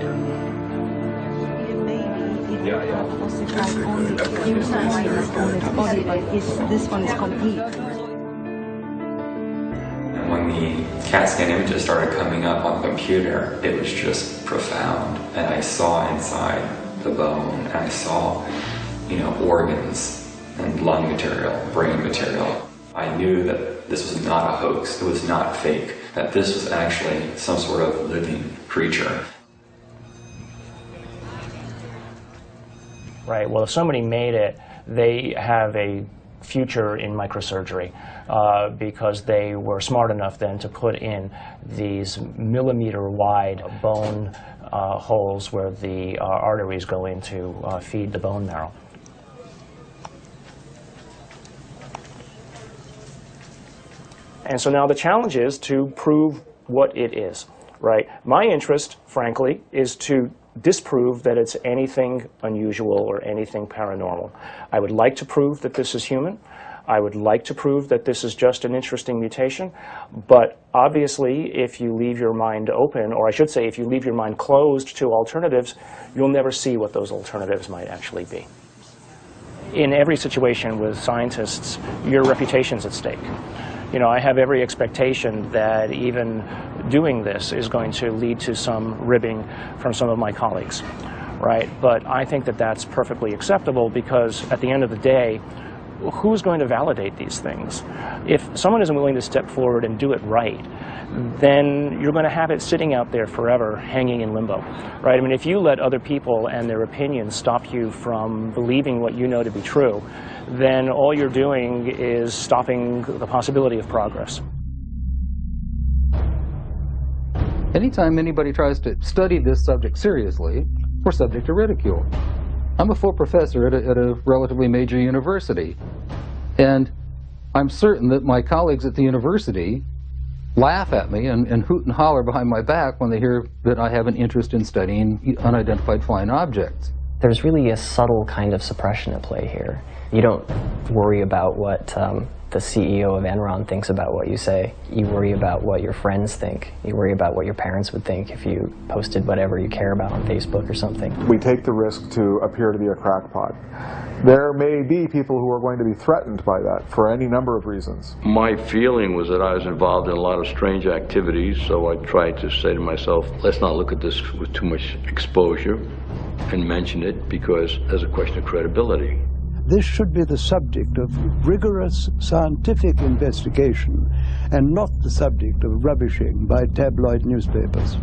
This one is complete. And when the CAT scan images started coming up on the computer, it was just profound. And I saw inside the bone, and I saw, organs and lung material, brain material. I knew that this was not a hoax, it was not fake, that this was actually some sort of living creature. Right, well, if somebody made it, they have a future in microsurgery because they were smart enough then to put in these millimeter-wide bone holes where the arteries go in to feed the bone marrow. And so now the challenge is to prove what it is, right? My interest, frankly, is to disprove that it's anything unusual or anything paranormal. I would like to prove that this is human. I would like to prove that this is just an interesting mutation, but obviously if you leave your mind open, or I should say if you leave your mind closed to alternatives, you'll never see what those alternatives might actually be. In every situation with scientists, your reputation's at stake. I have every expectation that even doing this is going to lead to some ribbing from some of my colleagues, right? But I think that that's perfectly acceptable because at the end of the day, who's going to validate these things? If someone isn't willing to step forward and do it right, then you're going to have it sitting out there forever, hanging in limbo, right? I mean, if you let other people and their opinions stop you from believing what you know to be true, then all you're doing is stopping the possibility of progress. Anytime anybody tries to study this subject seriously, we're subject to ridicule. I'm a full professor at a relatively major university, and I'm certain that my colleagues at the university laugh at me and hoot and holler behind my back when they hear that I have an interest in studying unidentified flying objects. There's really a subtle kind of suppression at play here. You don't worry about what the CEO of Enron thinks about what you say. You worry about what your friends think. You worry about what your parents would think if you posted whatever you care about on Facebook or something. We take the risk to appear to be a crackpot. There may be people who are going to be threatened by that for any number of reasons. My feeling was that I was involved in a lot of strange activities, so I tried to say to myself, let's not look at this with too much exposure and mention it because there's a question of credibility. This should be the subject of rigorous scientific investigation and not the subject of rubbishing by tabloid newspapers.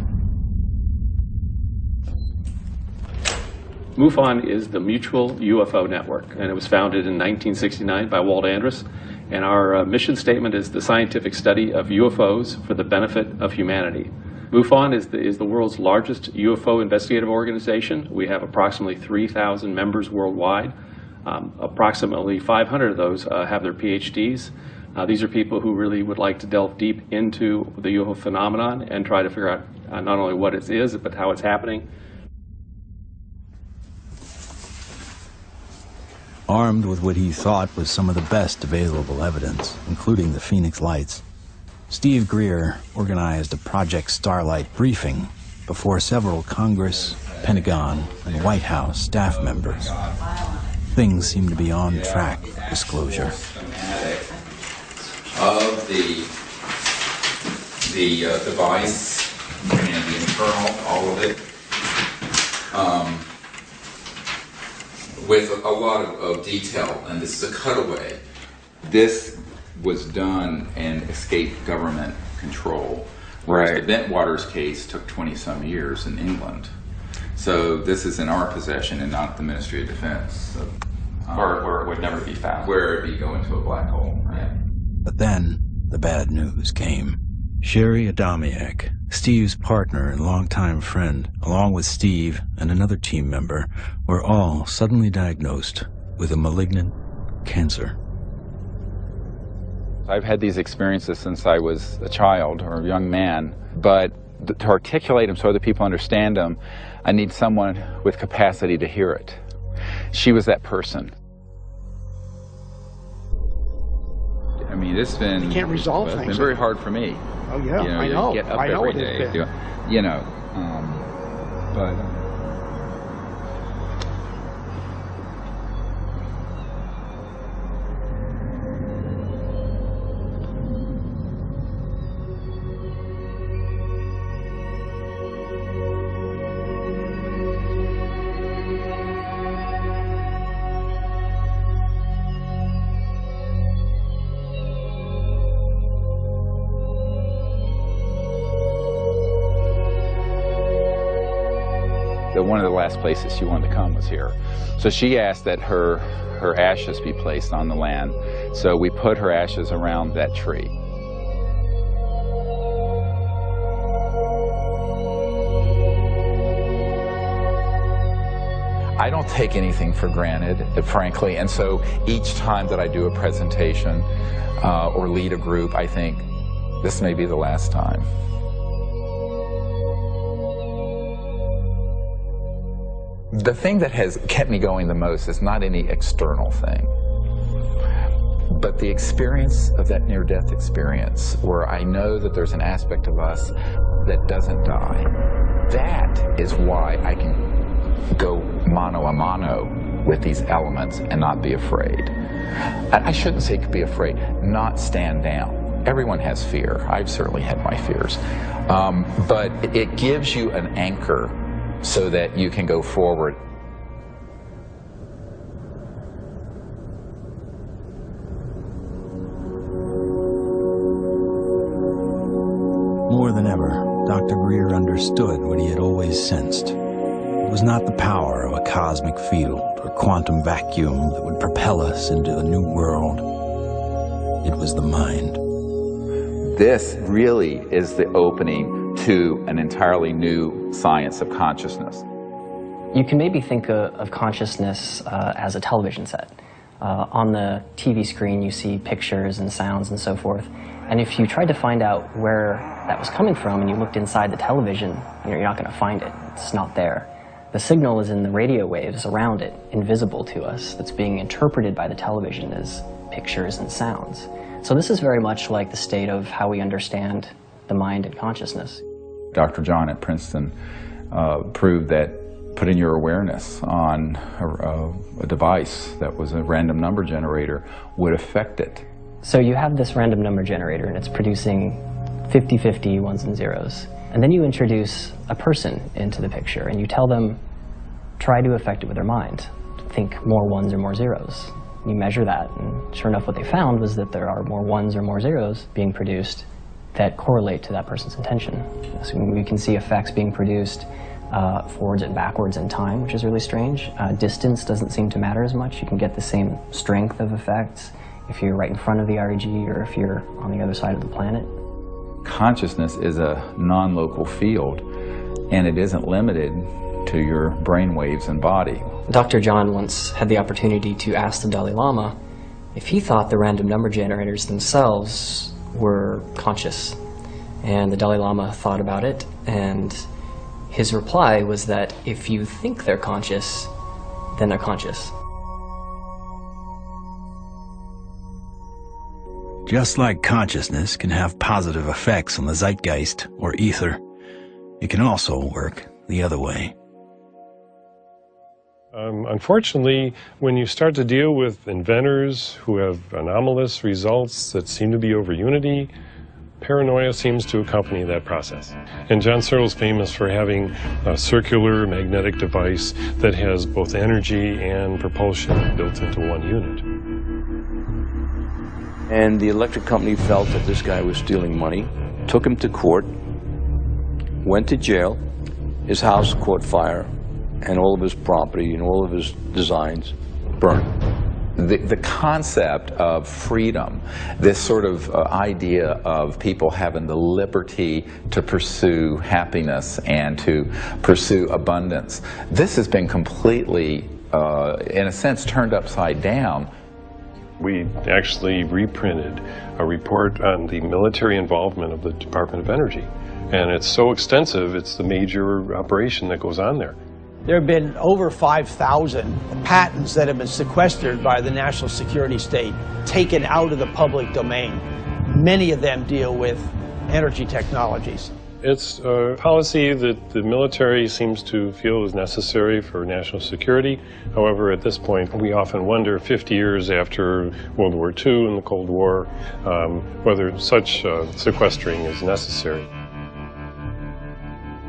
MUFON is the Mutual UFO Network, and it was founded in 1969 by Walt Andrus. And our mission statement is the scientific study of UFOs for the benefit of humanity. MUFON is the world's largest UFO investigative organization. We have approximately 3,000 members worldwide. Approximately 500 of those have their PhDs. These are people who really would like to delve deep into the UFO phenomenon and try to figure out not only what it is, but how it's happening. Armed with what he thought was some of the best available evidence, including the Phoenix Lights, Steve Greer organized a Project Starlight briefing before several Congress Pentagon, and White House staff members. Things seem to be on track with disclosure. Of the device and the internal, all of it, with a lot of detail, and this is a cutaway. This was done and escaped government control, whereas the Bentwaters case took 20-some years in England. So this is in our possession and not the Ministry of Defense. So, where it would never be found. Where it'd be going to a black hole, right? But then the bad news came. Sherry Adamiak, Steve's partner and longtime friend, along with Steve and another team member, were all suddenly diagnosed with a malignant cancer. I've had these experiences since I was a child or a young man, but to articulate them so other people understand them, I need someone with capacity to hear it. She was that person. I mean, it's been, you can't resolve things. It's been very hard for me. Oh yeah, you know, I know. You get up I know every day, you know, but. One of the last places she wanted to come was here. So she asked that her ashes be placed on the land. So we put her ashes around that tree. I don't take anything for granted, frankly, and so each time that I do a presentation or lead a group, I think this may be the last time. The thing that has kept me going the most is not any external thing, but the experience of that near-death experience where I know that there's an aspect of us that doesn't die. That is why I can go mano a mano with these elements and not be afraid. I shouldn't say be afraid, not stand down. Everyone has fear. I've certainly had my fears. But it gives you an anchor so that you can go forward. More than ever, Dr. Greer understood what he had always sensed. It was not the power of a cosmic field or quantum vacuum that would propel us into a new world. It was the mind. This really is the opening to an entirely new science of consciousness. You can maybe think of consciousness as a television set. On the TV screen you see pictures and sounds and so forth, and if you tried to find out where that was coming from and you looked inside the television, you're not going to find it. It's not there. The signal is in the radio waves around it, invisible to us, that's being interpreted by the television as pictures and sounds. So this is very much like the state of how we understand the mind and consciousness. Dr. John at Princeton proved that putting your awareness on a device that was a random number generator would affect it. So you have this random number generator and it's producing 50-50 ones and zeros. And then you introduce a person into the picture and you tell them, try to affect it with their mind. Think more ones or more zeros. You measure that, and sure enough what they found was that there are more ones or more zeros being produced that correlate to that person's intention. So we can see effects being produced forwards and backwards in time, which is really strange. Distance doesn't seem to matter as much. You can get the same strength of effects if you're right in front of the REG or if you're on the other side of the planet. Consciousness is a non-local field, and it isn't limited to your brain waves and body. Dr. John once had the opportunity to ask the Dalai Lama if he thought the random number generators themselves were conscious. And the Dalai Lama thought about it, and his reply was that if you think they're conscious, then they're conscious. Just like consciousness can have positive effects on the zeitgeist or ether, it can also work the other way. Unfortunately, when you start to deal with inventors who have anomalous results that seem to be over unity, paranoia seems to accompany that process. And John Searle's famous for having a circular magnetic device that has both energy and propulsion built into one unit. And the electric company felt that this guy was stealing money, took him to court, went to jail, his house caught fire, and all of his property and all of his designs burned. The concept of freedom, this sort of idea of people having the liberty to pursue happiness and to pursue abundance, this has been completely, in a sense, turned upside down. We actually reprinted a report on the military involvement of the Department of Energy. And it's so extensive, it's the major operation that goes on there. There have been over 5,000 patents that have been sequestered by the national security state, taken out of the public domain. Many of them deal with energy technologies. It's a policy that the military seems to feel is necessary for national security. However, at this point, we often wonder, 50 years after World War II and the Cold War, whether such sequestering is necessary.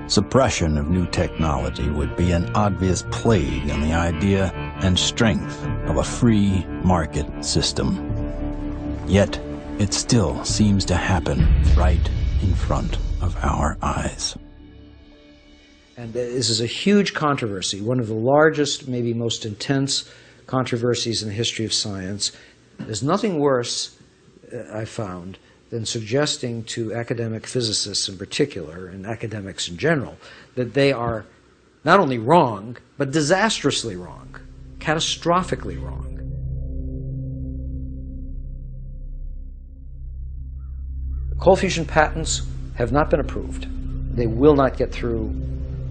Suppression of new technology would be an obvious plague on the idea and strength of a free market system. Yet, it still seems to happen right in front of our eyes. And this is a huge controversy, one of the largest, maybe most intense controversies in the history of science. There's nothing worse, I found, than suggesting to academic physicists in particular, and academics in general, that they are not only wrong, but disastrously wrong, catastrophically wrong. Cold fusion patents have not been approved. They will not get through.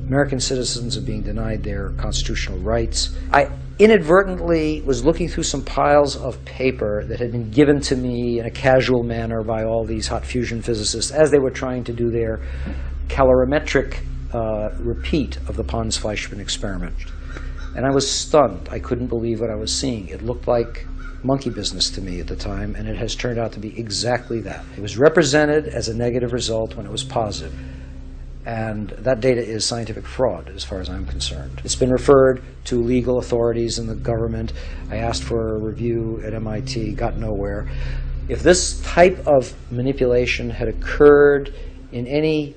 American citizens are being denied their constitutional rights. I inadvertently was looking through some piles of paper that had been given to me in a casual manner by all these hot fusion physicists as they were trying to do their calorimetric repeat of the Pons-Fleischmann experiment. And I was stunned. I couldn't believe what I was seeing. It looked like monkey business to me at the time, and it has turned out to be exactly that. It was represented as a negative result when it was positive. And that data is scientific fraud, as far as I'm concerned. It's been referred to legal authorities in the government. I asked for a review at MIT, got nowhere. If this type of manipulation had occurred in any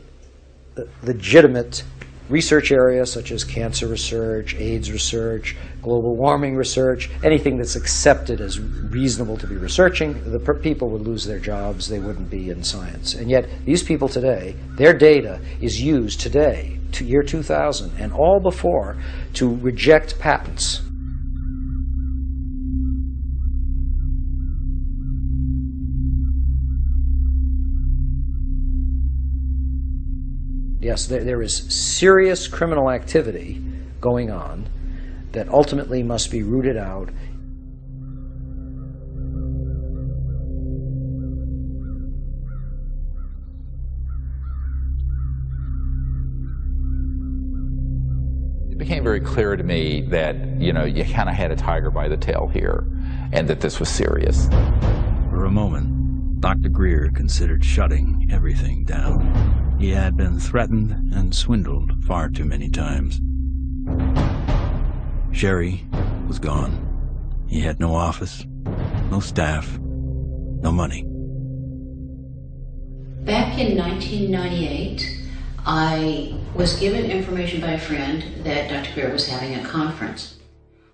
legitimate research area, such as cancer research, AIDS research, global warming research, anything that's accepted as reasonable to be researching, the people would lose their jobs, they wouldn't be in science. And yet, these people today, their data is used today, to year 2000, and all before, to reject patents. Yes, there is serious criminal activity going on that ultimately must be rooted out. It became very clear to me that, you kind of had a tiger by the tail here, and that this was serious. For a moment, Dr. Greer considered shutting everything down. He had been threatened and swindled far too many times. Sherry was gone. He had no office, no staff, no money. Back in 1998, I was given information by a friend that Dr. Greer was having a conference.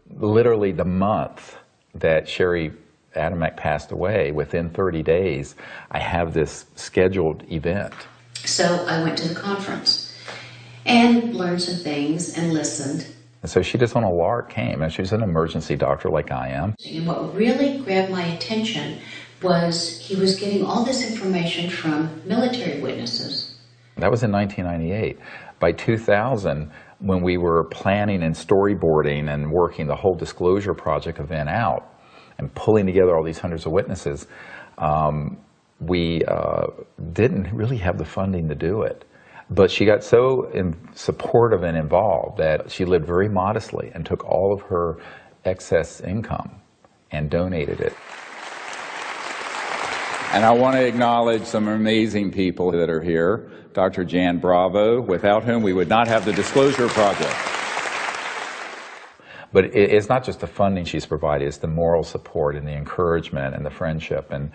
Literally the month that Sherry Adamek passed away, within 30 days, I have this scheduled event. So I went to the conference and learned some things and listened. And so she just on a lark came, and she's an emergency doctor like I am. And what really grabbed my attention was he was getting all this information from military witnesses. That was in 1998. By 2000, when we were planning and storyboarding and working the whole disclosure project event out and pulling together all these hundreds of witnesses, we didn't really have the funding to do it. But she got so supportive and involved that she lived very modestly and took all of her excess income and donated it. And I want to acknowledge some amazing people that are here. Dr. Jan Bravo, without whom we would not have the Disclosure Project. But it's not just the funding she's provided, it's the moral support and the encouragement and the friendship. And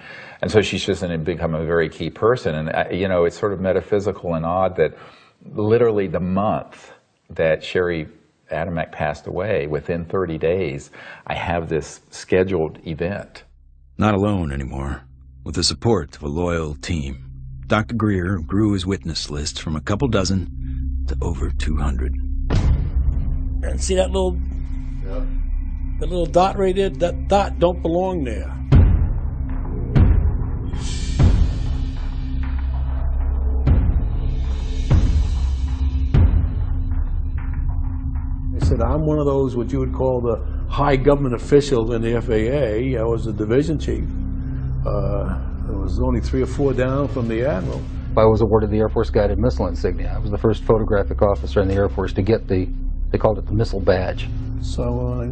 so she's just become a very key person. And, you know, it's sort of metaphysical and odd that literally the month that Sherry Adamek passed away, within 30 days, I have this scheduled event. Not alone anymore. With the support of a loyal team, Dr. Greer grew his witness list from a couple dozen to over 200. And see that little dot right there? That dot don't belong there. I said, I'm one of those what you would call the high government officials in the FAA. I was the division chief. There was only 3 or 4 down from the admiral. I was awarded the Air Force Guided Missile Insignia. I was the first photographic officer in the Air Force to get they called it the missile badge. So I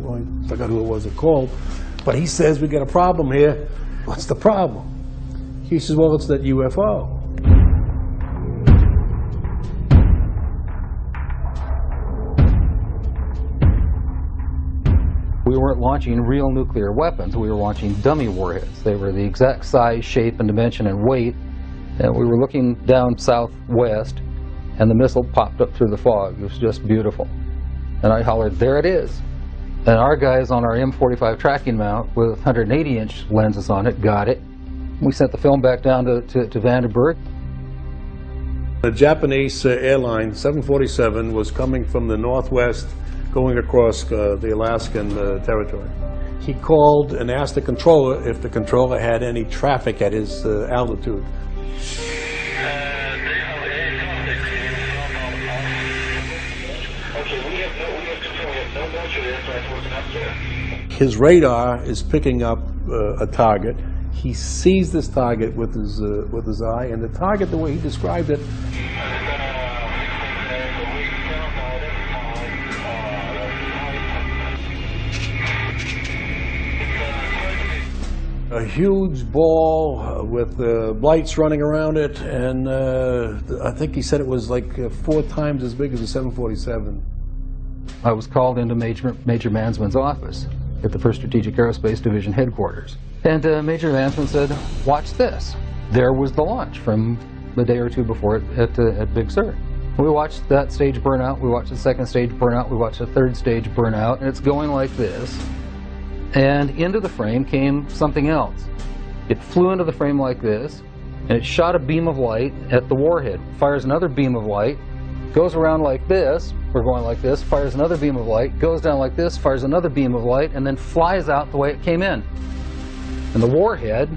forgot who it was that called, but he says, we got a problem here. What's the problem? He says, well, it's that UFO. We weren't launching real nuclear weapons, we were launching dummy warheads. They were the exact size, shape, and dimension and weight, and we were looking down southwest, and the missile popped up through the fog. It was just beautiful. And I hollered, there it is. And our guys on our M45 tracking mount with 180-inch lenses on it got it. We sent the film back down to Vandenberg. The Japanese airline, 747, was coming from the northwest, going across the Alaskan territory. He called and asked the controller if the controller had any traffic at his altitude. His radar is picking up a target. He sees this target with his eye, and the target, the way he described it, a huge ball with lights running around it, and I think he said it was like 4 times as big as a 747. I was called into Major Mansman's office at the 1st Strategic Aerospace Division headquarters. And Major Mansman said, watch this. There was the launch from a day or 2 before it at Big Sur. We watched that stage burn out, we watched the 2nd stage burn out, we watched the 3rd stage burn out, and it's going like this. And into the frame came something else. It flew into the frame like this, and it shot a beam of light at the warhead, fires another beam of light, goes around like this, we're going like this, fires another beam of light, goes down like this, fires another beam of light, and then flies out the way it came in. And the warhead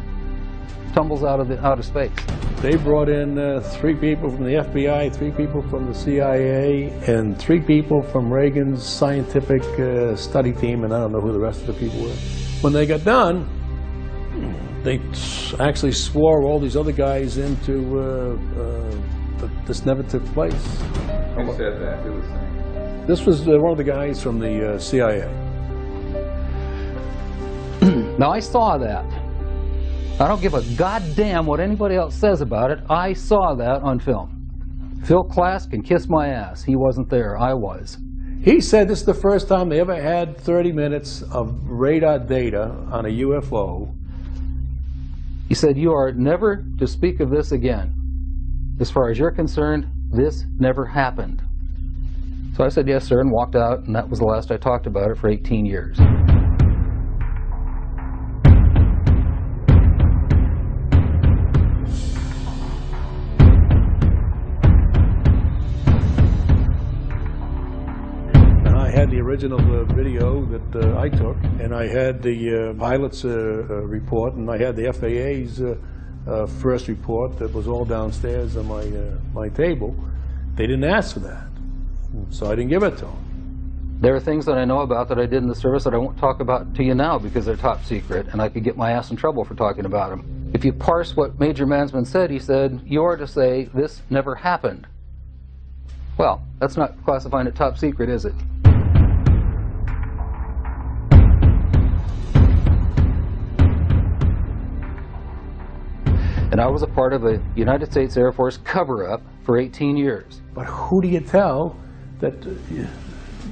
tumbles out of space. They brought in 3 people from the FBI, 3 people from the CIA, and 3 people from Reagan's scientific study team, and I don't know who the rest of the people were. When they got done, they actually swore all these other guys into that this never took place. Who said that? Who was saying? This was one of the guys from the CIA. Now I saw that. I don't give a goddamn what anybody else says about it. I saw that on film. Phil Klass can kiss my ass. He wasn't there. I was. He said this is the first time they ever had 30 minutes of radar data on a UFO. He said, you are never to speak of this again. As far as you're concerned, this never happened. So I said, yes, sir, and walked out, and that was the last I talked about it for 18 years. The original video that I took, and I had the pilot's report, and I had the FAA's first report that was all downstairs on my table. They didn't ask for that, so I didn't give it to them. There are things that I know about that I did in the service that I won't talk about to you now because they're top secret, and I could get my ass in trouble for talking about them. If you parse what Major Mansman said, he said, you are to say, this never happened. Well, that's not classifying it top secret, is it? And I was a part of a United States Air Force cover-up for 18 years. But who do you tell that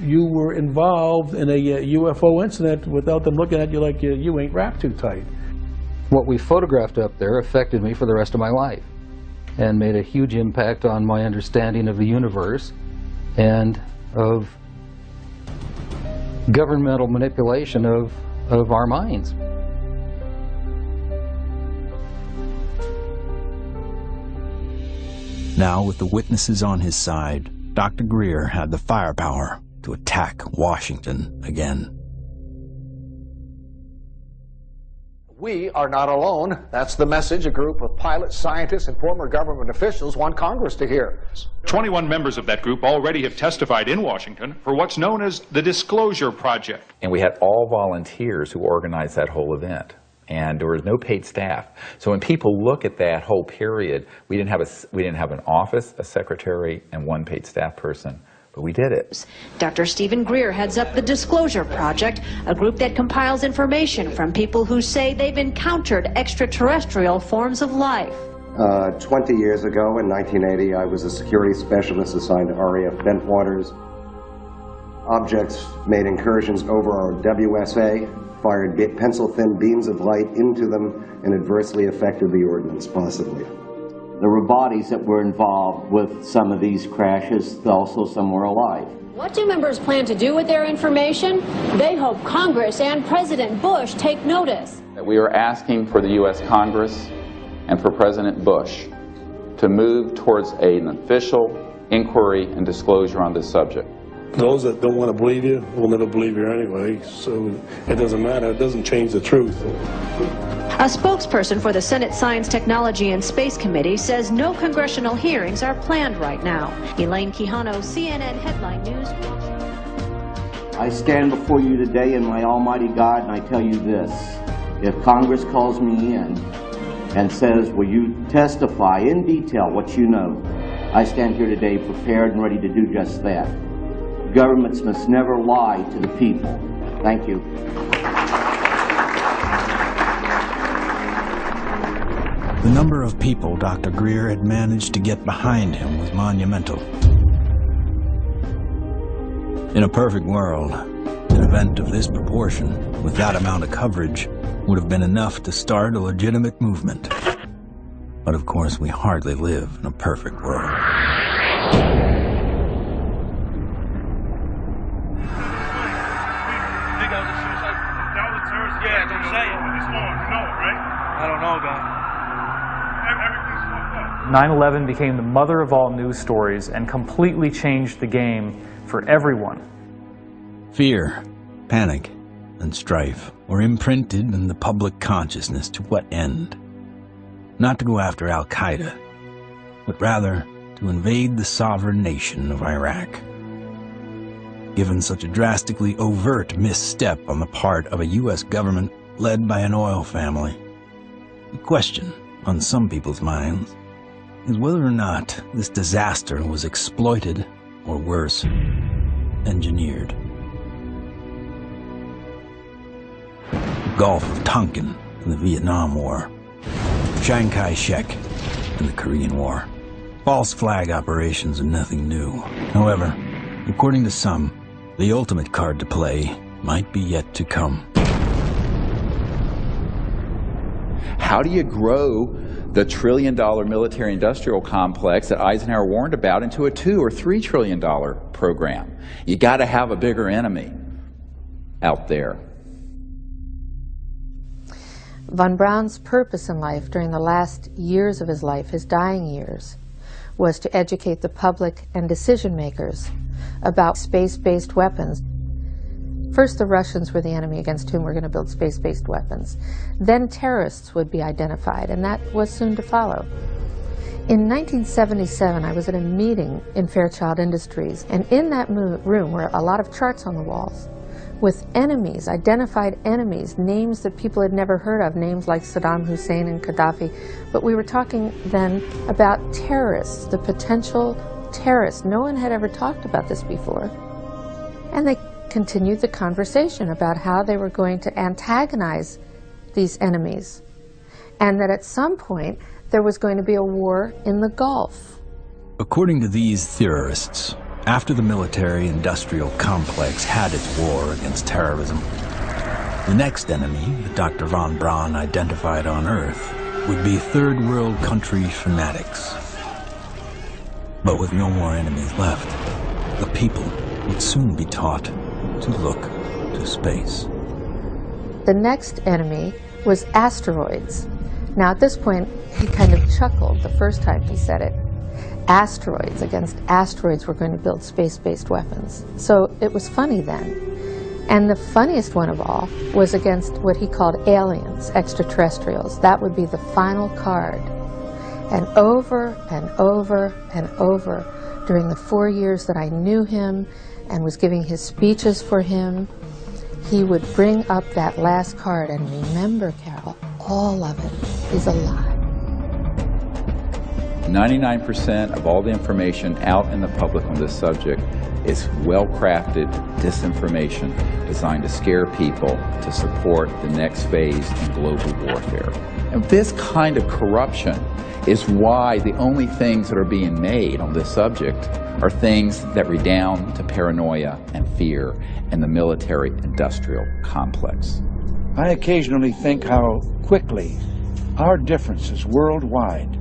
you were involved in a UFO incident without them looking at you like you ain't wrapped too tight? What we photographed up there affected me for the rest of my life and made a huge impact on my understanding of the universe and of governmental manipulation of our minds. Now, with the witnesses on his side, Dr. Greer had the firepower to attack Washington again. We are not alone. That's the message a group of pilots, scientists, and former government officials want Congress to hear. 21 members of that group already have testified in Washington for what's known as the Disclosure Project. And we had all volunteers who organized that whole event. And there was no paid staff. So when people look at that whole period, we didn't have an office, a secretary, and one paid staff person. But we did it. Dr. Stephen Greer heads up the Disclosure Project, a group that compiles information from people who say they've encountered extraterrestrial forms of life. 20 years ago, in 1980, I was a security specialist assigned to RAF Bentwaters. Objects made incursions over our WSA, fired pencil-thin beams of light into them, and adversely affected the ordnance, possibly. There were bodies that were involved with some of these crashes, also some were alive. What do members plan to do with their information? They hope Congress and President Bush take notice. We are asking for the U.S. Congress and for President Bush to move towards an official inquiry and disclosure on this subject. Those that don't want to believe you will never believe you anyway, so it doesn't matter. It doesn't change the truth. A spokesperson for the Senate Science, Technology, and Space Committee says no congressional hearings are planned right now. Elaine Quijano, CNN Headline News. I stand before you today in my almighty God, and I tell you this. If Congress calls me in and says, will you testify in detail what you know, I stand here today prepared and ready to do just that. Governments must never lie to the people. Thank you. The number of people Dr. Greer had managed to get behind him was monumental. In a perfect world, an event of this proportion, with that amount of coverage, would have been enough to start a legitimate movement. But of course, we hardly live in a perfect world. Yeah, don't say it. It's more, you know it, right? I don't know, guy. Everything's fucked up. 9/11 became the mother of all news stories and completely changed the game for everyone. Fear, panic, and strife were imprinted in the public consciousness. To what end? Not to go after Al-Qaeda, but rather to invade the sovereign nation of Iraq. Given such a drastically overt misstep on the part of a U.S. government led by an oil family, the question on some people's minds is whether or not this disaster was exploited, or worse, engineered. The Gulf of Tonkin in the Vietnam War, Chiang Kai-shek in the Korean War. False flag operations are nothing new. However, according to some, the ultimate card to play might be yet to come. How do you grow the trillion-dollar military-industrial complex that Eisenhower warned about into a $2 or $3 trillion program? You got to have a bigger enemy out there. Von Braun's purpose in life during the last years of his life, his dying years, was to educate the public and decision makers about space-based weapons. First, the Russians were the enemy against whom we're going to build space-based weapons. Then terrorists would be identified, and that was soon to follow. In 1977, I was at a meeting in Fairchild Industries, and in that room were a lot of charts on the walls with enemies, identified enemies, names that people had never heard of, names like Saddam Hussein and Gaddafi. But we were talking then about terrorists, the potential terrorists. No one had ever talked about this before. And they continued the conversation about how they were going to antagonize these enemies, and that at some point there was going to be a war in the Gulf. According to these theorists, after the military-industrial complex had its war against terrorism, the next enemy that Dr. von Braun identified on Earth would be third world country fanatics. But with no more enemies left, the people would soon be taught to look to space. The next enemy was asteroids. Now at this point, he kind of chuckled the first time he said it. Asteroids, against asteroids, we're going to build space-based weapons. So it was funny then. And the funniest one of all was against what he called aliens, extraterrestrials. That would be the final card. And over and over and over, during the 4 years that I knew him and was giving his speeches for him, he would bring up that last card. And remember, Carol, all of it is a lie. 99% of all the information out in the public on this subject is well-crafted disinformation designed to scare people to support the next phase in global warfare. And this kind of corruption is why the only things that are being made on this subject are things that redound to paranoia and fear in the military-industrial complex. I occasionally think how quickly our differences worldwide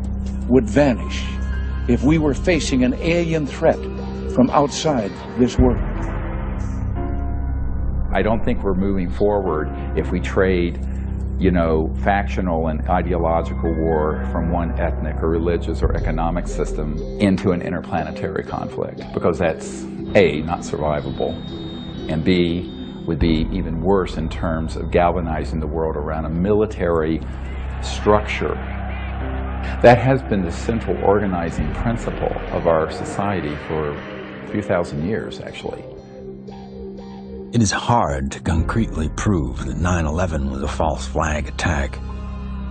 would vanish if we were facing an alien threat from outside this world. I don't think we're moving forward if we trade, factional and ideological war from one ethnic or religious or economic system into an interplanetary conflict, because that's A, not survivable, and B, would be even worse in terms of galvanizing the world around a military structure. That has been the central organizing principle of our society for a few thousand years, actually. It is hard to concretely prove that 9/11 was a false flag attack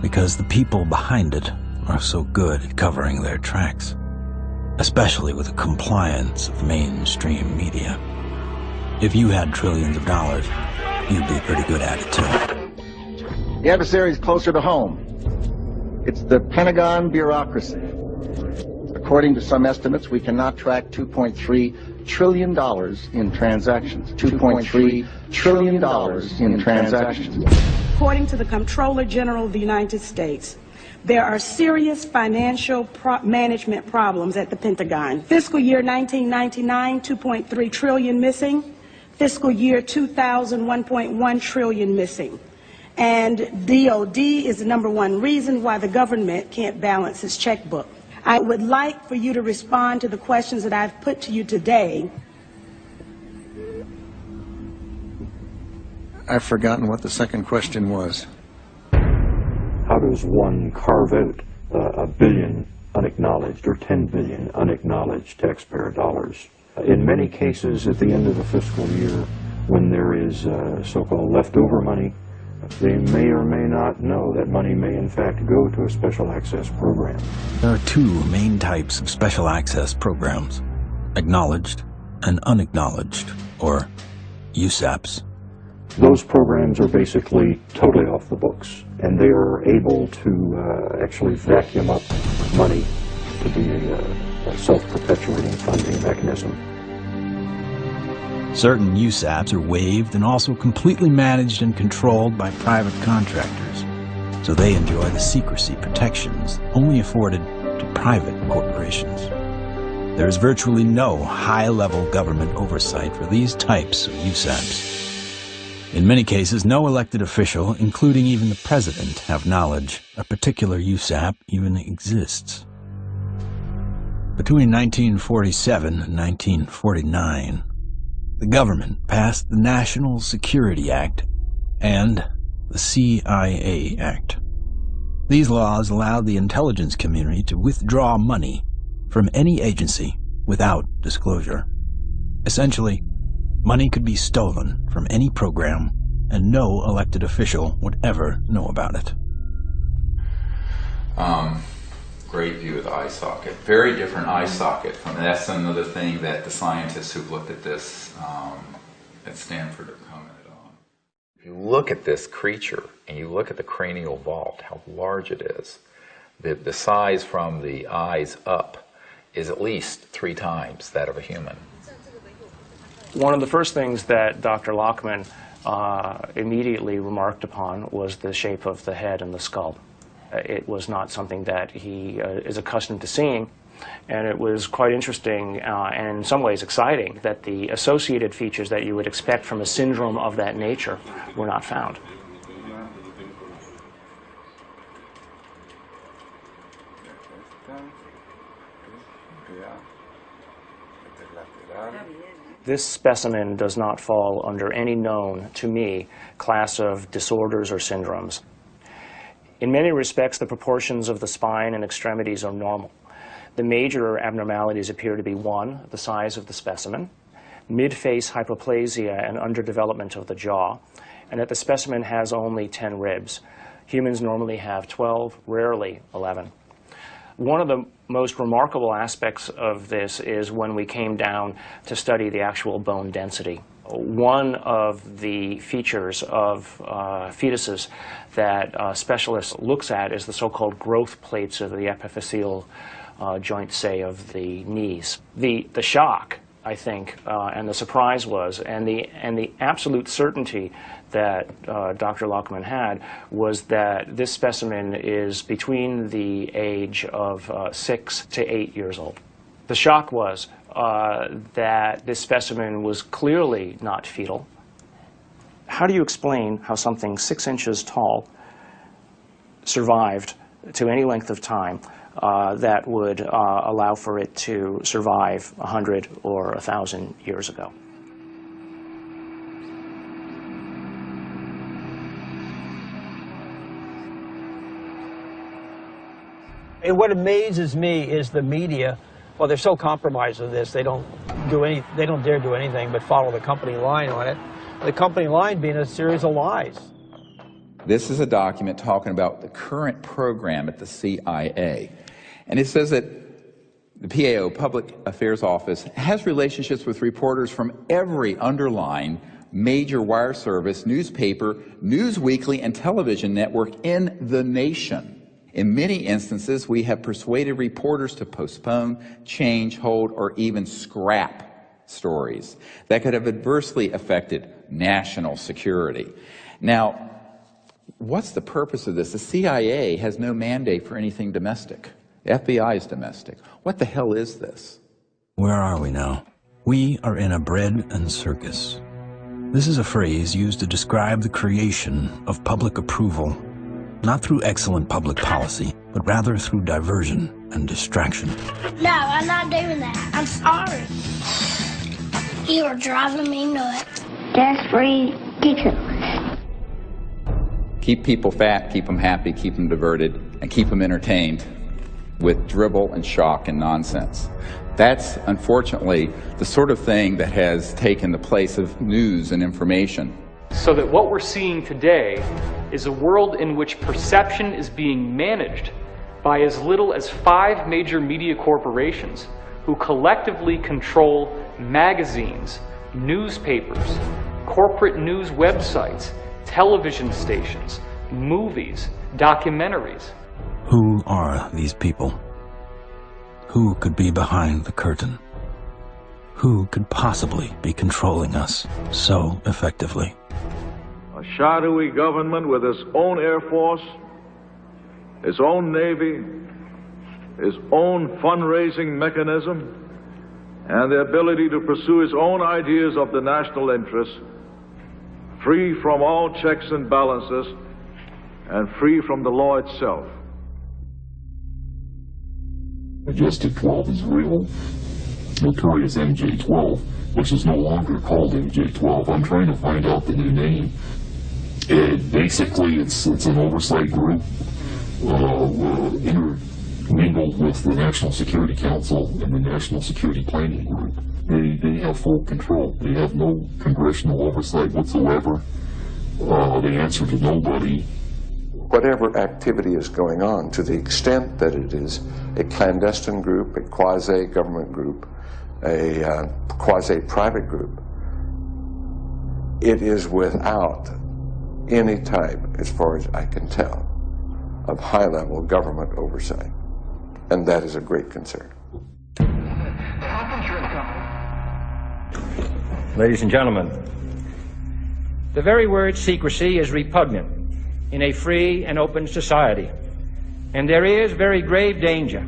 because the people behind it are so good at covering their tracks, especially with the compliance of mainstream media. If you had trillions of dollars, you'd be pretty good at it too. The adversary is closer to home. It's the Pentagon bureaucracy. According to some estimates, we cannot track $2.3 trillion in transactions. $2.3 trillion in transactions. According to the Comptroller General of the United States, there are serious financial management problems at the Pentagon. Fiscal year 1999, 2.3 trillion missing. Fiscal year 2000, 1.1 trillion missing. And DOD is the #1 reason why the government can't balance its checkbook. I would like for you to respond to the questions that I've put to you today. I've forgotten what the second question was. How does one carve out a billion unacknowledged or 10 billion unacknowledged taxpayer dollars? In many cases, at the end of the fiscal year, when there is so-called leftover money, they may or may not know that money may in fact go to a special access program. There are two main types of special access programs: acknowledged and unacknowledged, or USAPs. Those programs are basically totally off the books, and they are able to actually vacuum up money to be a self-perpetuating funding mechanism. Certain USAPs are waived and also completely managed and controlled by private contractors, so they enjoy the secrecy protections only afforded to private corporations. There is virtually no high-level government oversight for these types of USAPs. In many cases, no elected official, including even the president, have knowledge a particular USAP even exists. Between 1947 and 1949, the government passed the National Security Act and the CIA Act. These laws allowed the intelligence community to withdraw money from any agency without disclosure. Essentially, money could be stolen from any program, and no elected official would ever know about it. great view of the eye socket. Very different eye socket from, that's another thing that the scientists who've looked at this at Stanford have commented on. If you look at this creature and you look at the cranial vault, how large it is, the size from the eyes up is at least 3 times that of a human. One of the first things that Dr. Lockman immediately remarked upon was the shape of the head and the skull. It was not something that he is accustomed to seeing, and it was quite interesting and in some ways exciting that the associated features that you would expect from a syndrome of that nature were not found. This specimen does not fall under any known, to me, class of disorders or syndromes. In many respects, the proportions of the spine and extremities are normal. The major abnormalities appear to be 1, the size of the specimen, mid-face hypoplasia and underdevelopment of the jaw, and that the specimen has only 10 ribs. Humans normally have 12, rarely 11. One of the most remarkable aspects of this is when we came down to study the actual bone density. One of the features of fetuses that specialists looks at is the so-called growth plates of the epiphyseal joint, say, of the knees. The shock, I think, and the surprise was, and the absolute certainty that Dr. Lockman had was that this specimen is between the age of 6 to 8 years old. The shock was that this specimen was clearly not fetal. How do you explain how something 6 inches tall survived to any length of time that would allow for it to survive 100 or 1,000 years ago? And what amazes me is the media. Well, they're so compromised with this, they don't dare do anything but follow the company line on it. The company line being a series of lies. This is a document talking about the current program at the CIA. And it says that the PAO, Public Affairs Office, has relationships with reporters from every underlying major wire service, newspaper, news weekly, and television network in the nation. In many instances, we have persuaded reporters to postpone, change, hold, or even scrap stories that could have adversely affected national security. Now, what's the purpose of this? The CIA has no mandate for anything domestic. The FBI is domestic. What the hell is this? Where are we now? We are in a bread and circus. This is a phrase used to describe the creation of public approval, not through excellent public policy, but rather through diversion and distraction. No, I'm not doing that. I'm sorry. You are driving me nuts. That's ridiculous. Keep people fat, keep them happy, keep them diverted, and keep them entertained with dribble and shock and nonsense. That's, unfortunately, the sort of thing that has taken the place of news and information. So that what we're seeing today is a world in which perception is being managed by as little as 5 major media corporations who collectively control magazines, newspapers, corporate news websites, television stations, movies, documentaries. Who are these people? Who could be behind the curtain? Who could possibly be controlling us so effectively? A shadowy government with its own Air Force, its own Navy, its own fundraising mechanism, and the ability to pursue its own ideas of the national interest, free from all checks and balances, and free from the law itself. Majestic 12 is real. Notorious MJ12, which is no longer called MJ12. I'm trying to find out the new name. Basically, it's an oversight group intermingled with the National Security Council and the National Security Planning Group. They have full control. They have no congressional oversight whatsoever. They answer to nobody. whatever activity is going on, to the extent that it is a clandestine group, a quasi-government group, a quasi-private group, it is without any type, as far as I can tell, of high-level government oversight. And that is a great concern. Ladies and gentlemen, the very word secrecy is repugnant in a free and open society, and there is very grave danger,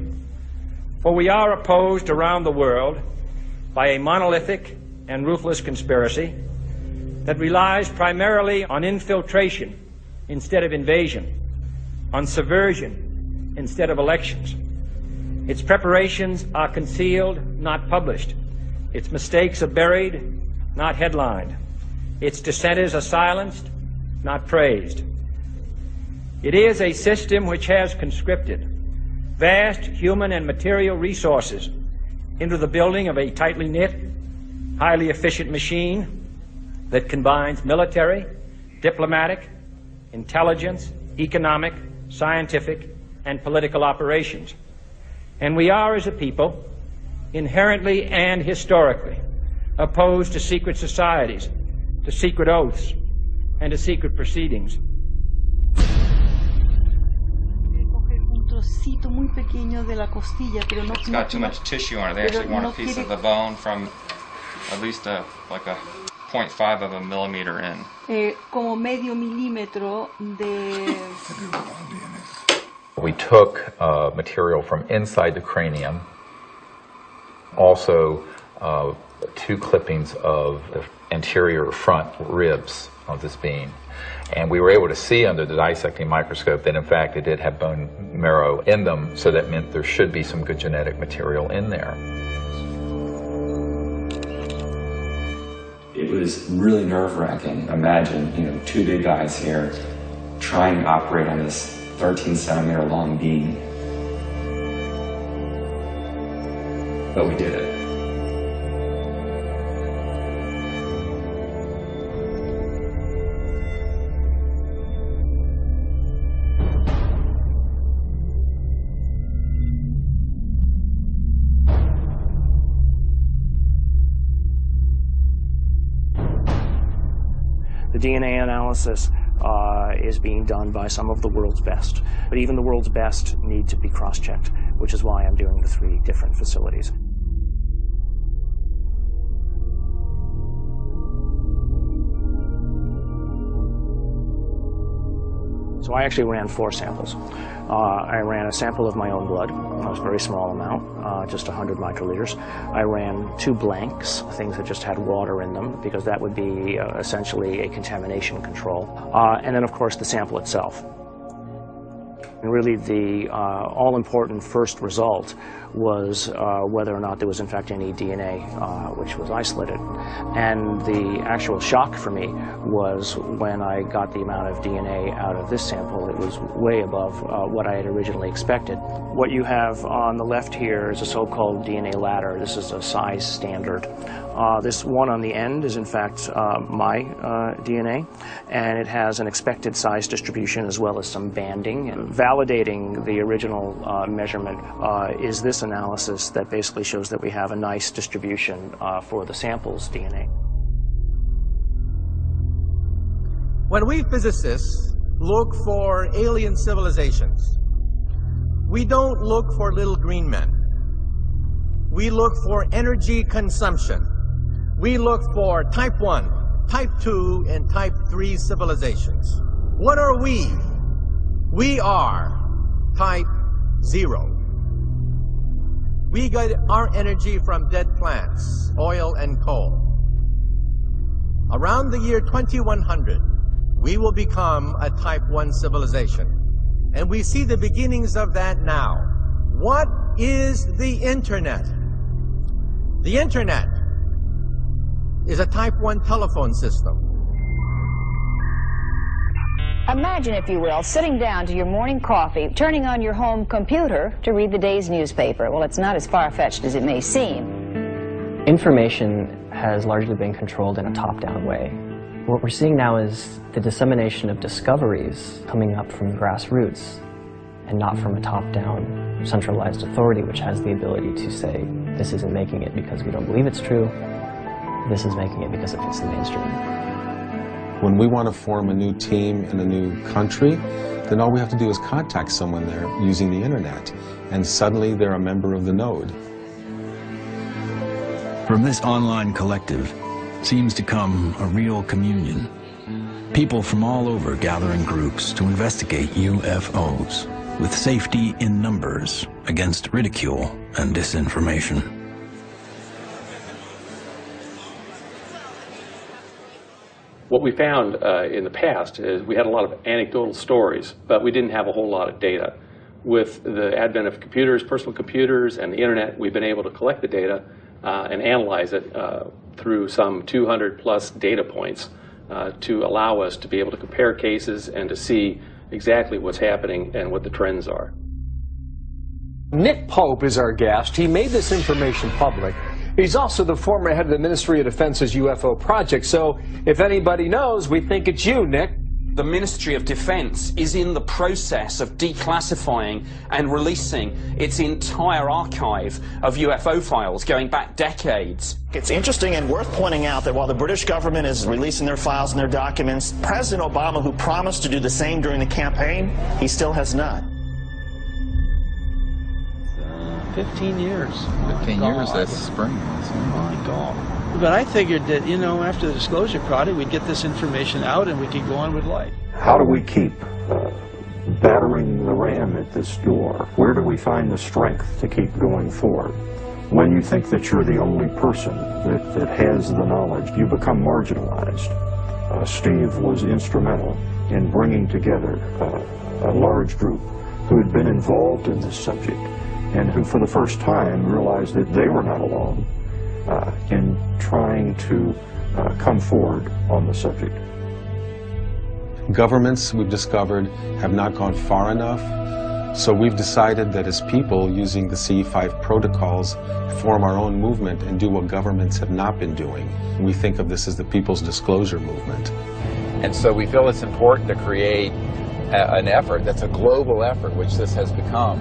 for we are opposed around the world by a monolithic and ruthless conspiracy that relies primarily on infiltration instead of invasion, on subversion instead of elections. Its preparations are concealed, not published. Its mistakes are buried, not headlined. Its dissenters are silenced, not praised. It is a system which has conscripted vast human and material resources into the building of a tightly knit, highly efficient machine that combines military, diplomatic, intelligence, economic, scientific, and political operations. And we are, as a people, inherently and historically opposed to secret societies, to secret oaths, and to secret proceedings. It's got too much tissue on it. They actually want a piece of the bone from at least like a 0.5 of a millimeter in. Como medio milímetro de... We took material from inside the cranium, also 2 clippings of the anterior front ribs of this being. And we were able to see under the dissecting microscope that in fact it did have bone marrow in them, so that meant there should be some good genetic material in there. It was really nerve-wracking. Imagine, 2 big guys here trying to operate on this 13-centimeter long beam. But we did it. The DNA analysis is being done by some of the world's best, but even the world's best need to be cross-checked, which is why I'm doing the 3 different facilities. So I actually ran 4 samples. I ran a sample of my own blood. It was a very small amount, just 100 microliters. I ran 2 blanks, things that just had water in them, because that would be essentially a contamination control. And then, of course, the sample itself. And really the all-important first result was whether or not there was in fact any DNA which was isolated. And the actual shock for me was when I got the amount of DNA out of this sample. It was way above what I had originally expected. What you have on the left here is a so-called DNA ladder. This is a size standard. This one on the end is in fact my DNA, and it has an expected size distribution as well as some banding. And validating the original measurement is this analysis that basically shows that we have a nice distribution for the sample's DNA. When we physicists look for alien civilizations, we don't look for little green men. We look for energy consumption. We look for type 1, type 2, and type 3 civilizations. What are we? We are type 0. We get our energy from dead plants, oil and coal. Around the year 2100, we will become a type 1 civilization. And we see the beginnings of that now. What is the Internet? The Internet is a type 1 telephone system. Imagine, if you will, sitting down to your morning coffee, turning on your home computer to read the day's newspaper. Well, it's not as far-fetched as it may seem. Information has largely been controlled in a top-down way. What we're seeing now is the dissemination of discoveries coming up from the grassroots and not from a top-down centralized authority which has the ability to say, this isn't making it because we don't believe it's true, this is making it because it fits the mainstream. When we want to form a new team in a new country, then all we have to do is contact someone there using the internet, and suddenly they're a member of the node. From this online collective seems to come a real communion. People from all over gather in groups to investigate UFOs, with safety in numbers against ridicule and disinformation. What we found in the past is we had a lot of anecdotal stories, but we didn't have a whole lot of data. With the advent of computers, personal computers, and the internet, we've been able to collect the data and analyze it through some 200 plus data points to allow us to be able to compare cases and to see exactly what's happening and what the trends are. Nick Pope is our guest. He made this information public. He's also the former head of the Ministry of Defense's UFO project, so if anybody knows, we think it's you, Nick. The Ministry of Defense is in the process of declassifying and releasing its entire archive of UFO files going back decades. It's interesting and worth pointing out that while the British government is releasing their files and their documents, President Obama, who promised to do the same during the campaign, he still has not. 15 years. 15 years, that's spring. Oh my God. But I figured that, you know, after the disclosure project, we'd get this information out and we could go on with life. How do we keep battering the ram at this door? Where do we find the strength to keep going forward? When you think that you're the only person that has the knowledge, you become marginalized. Steve was instrumental in bringing together a large group who had been involved in this subject and who for the first time realized that they were not alone in trying to come forward on the subject. Governments, we've discovered, have not gone far enough, so we've decided that as people, using the CE5 protocols, form our own movement and do what governments have not been doing. We think of this as the People's Disclosure Movement. And so we feel it's important to create an effort that's a global effort, which this has become.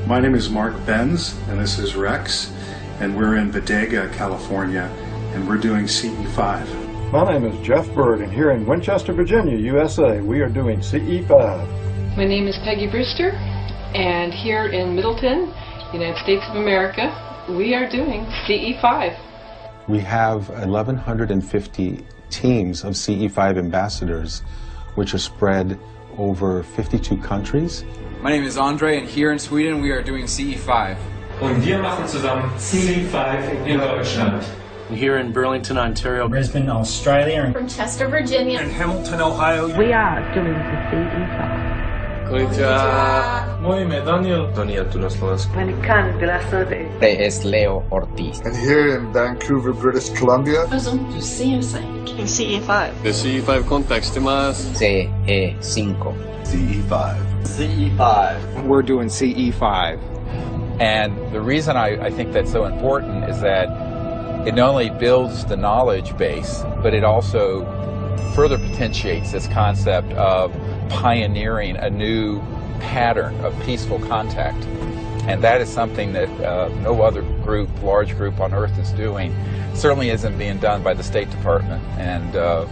My name is Mark Benz, and this is Rex, and we're in Bodega, California, and we're doing CE5. My name is Jeff Bird, and here in Winchester, Virginia, USA, we are doing CE5. My name is Peggy Brewster, and here in Middleton, United States of America, we are doing CE5. We have 1,150 teams of CE5 ambassadors, which are spread over 52 countries. My name is Andre, and here in Sweden we are doing CE5. Und wir machen zusammen CE5 in Deutschland. Here in Burlington, Ontario. Brisbane, Australia. From Chester, Virginia. And Hamilton, Ohio. We are doing the CE5. Konnichiwa. Moje ime Daniel. Daniel tu na Slovensku. Es Leo Ortiz. And here in Vancouver, British Columbia. Du CE5. The CE5 context más. CE5. CE5. CE5. We're doing CE5. And the reason I think that's so important is that it not only builds the knowledge base, but it also further potentiates this concept of pioneering a new pattern of peaceful contact. And that is something that no other group, large group on Earth is doing. It certainly isn't being done by the State Department and the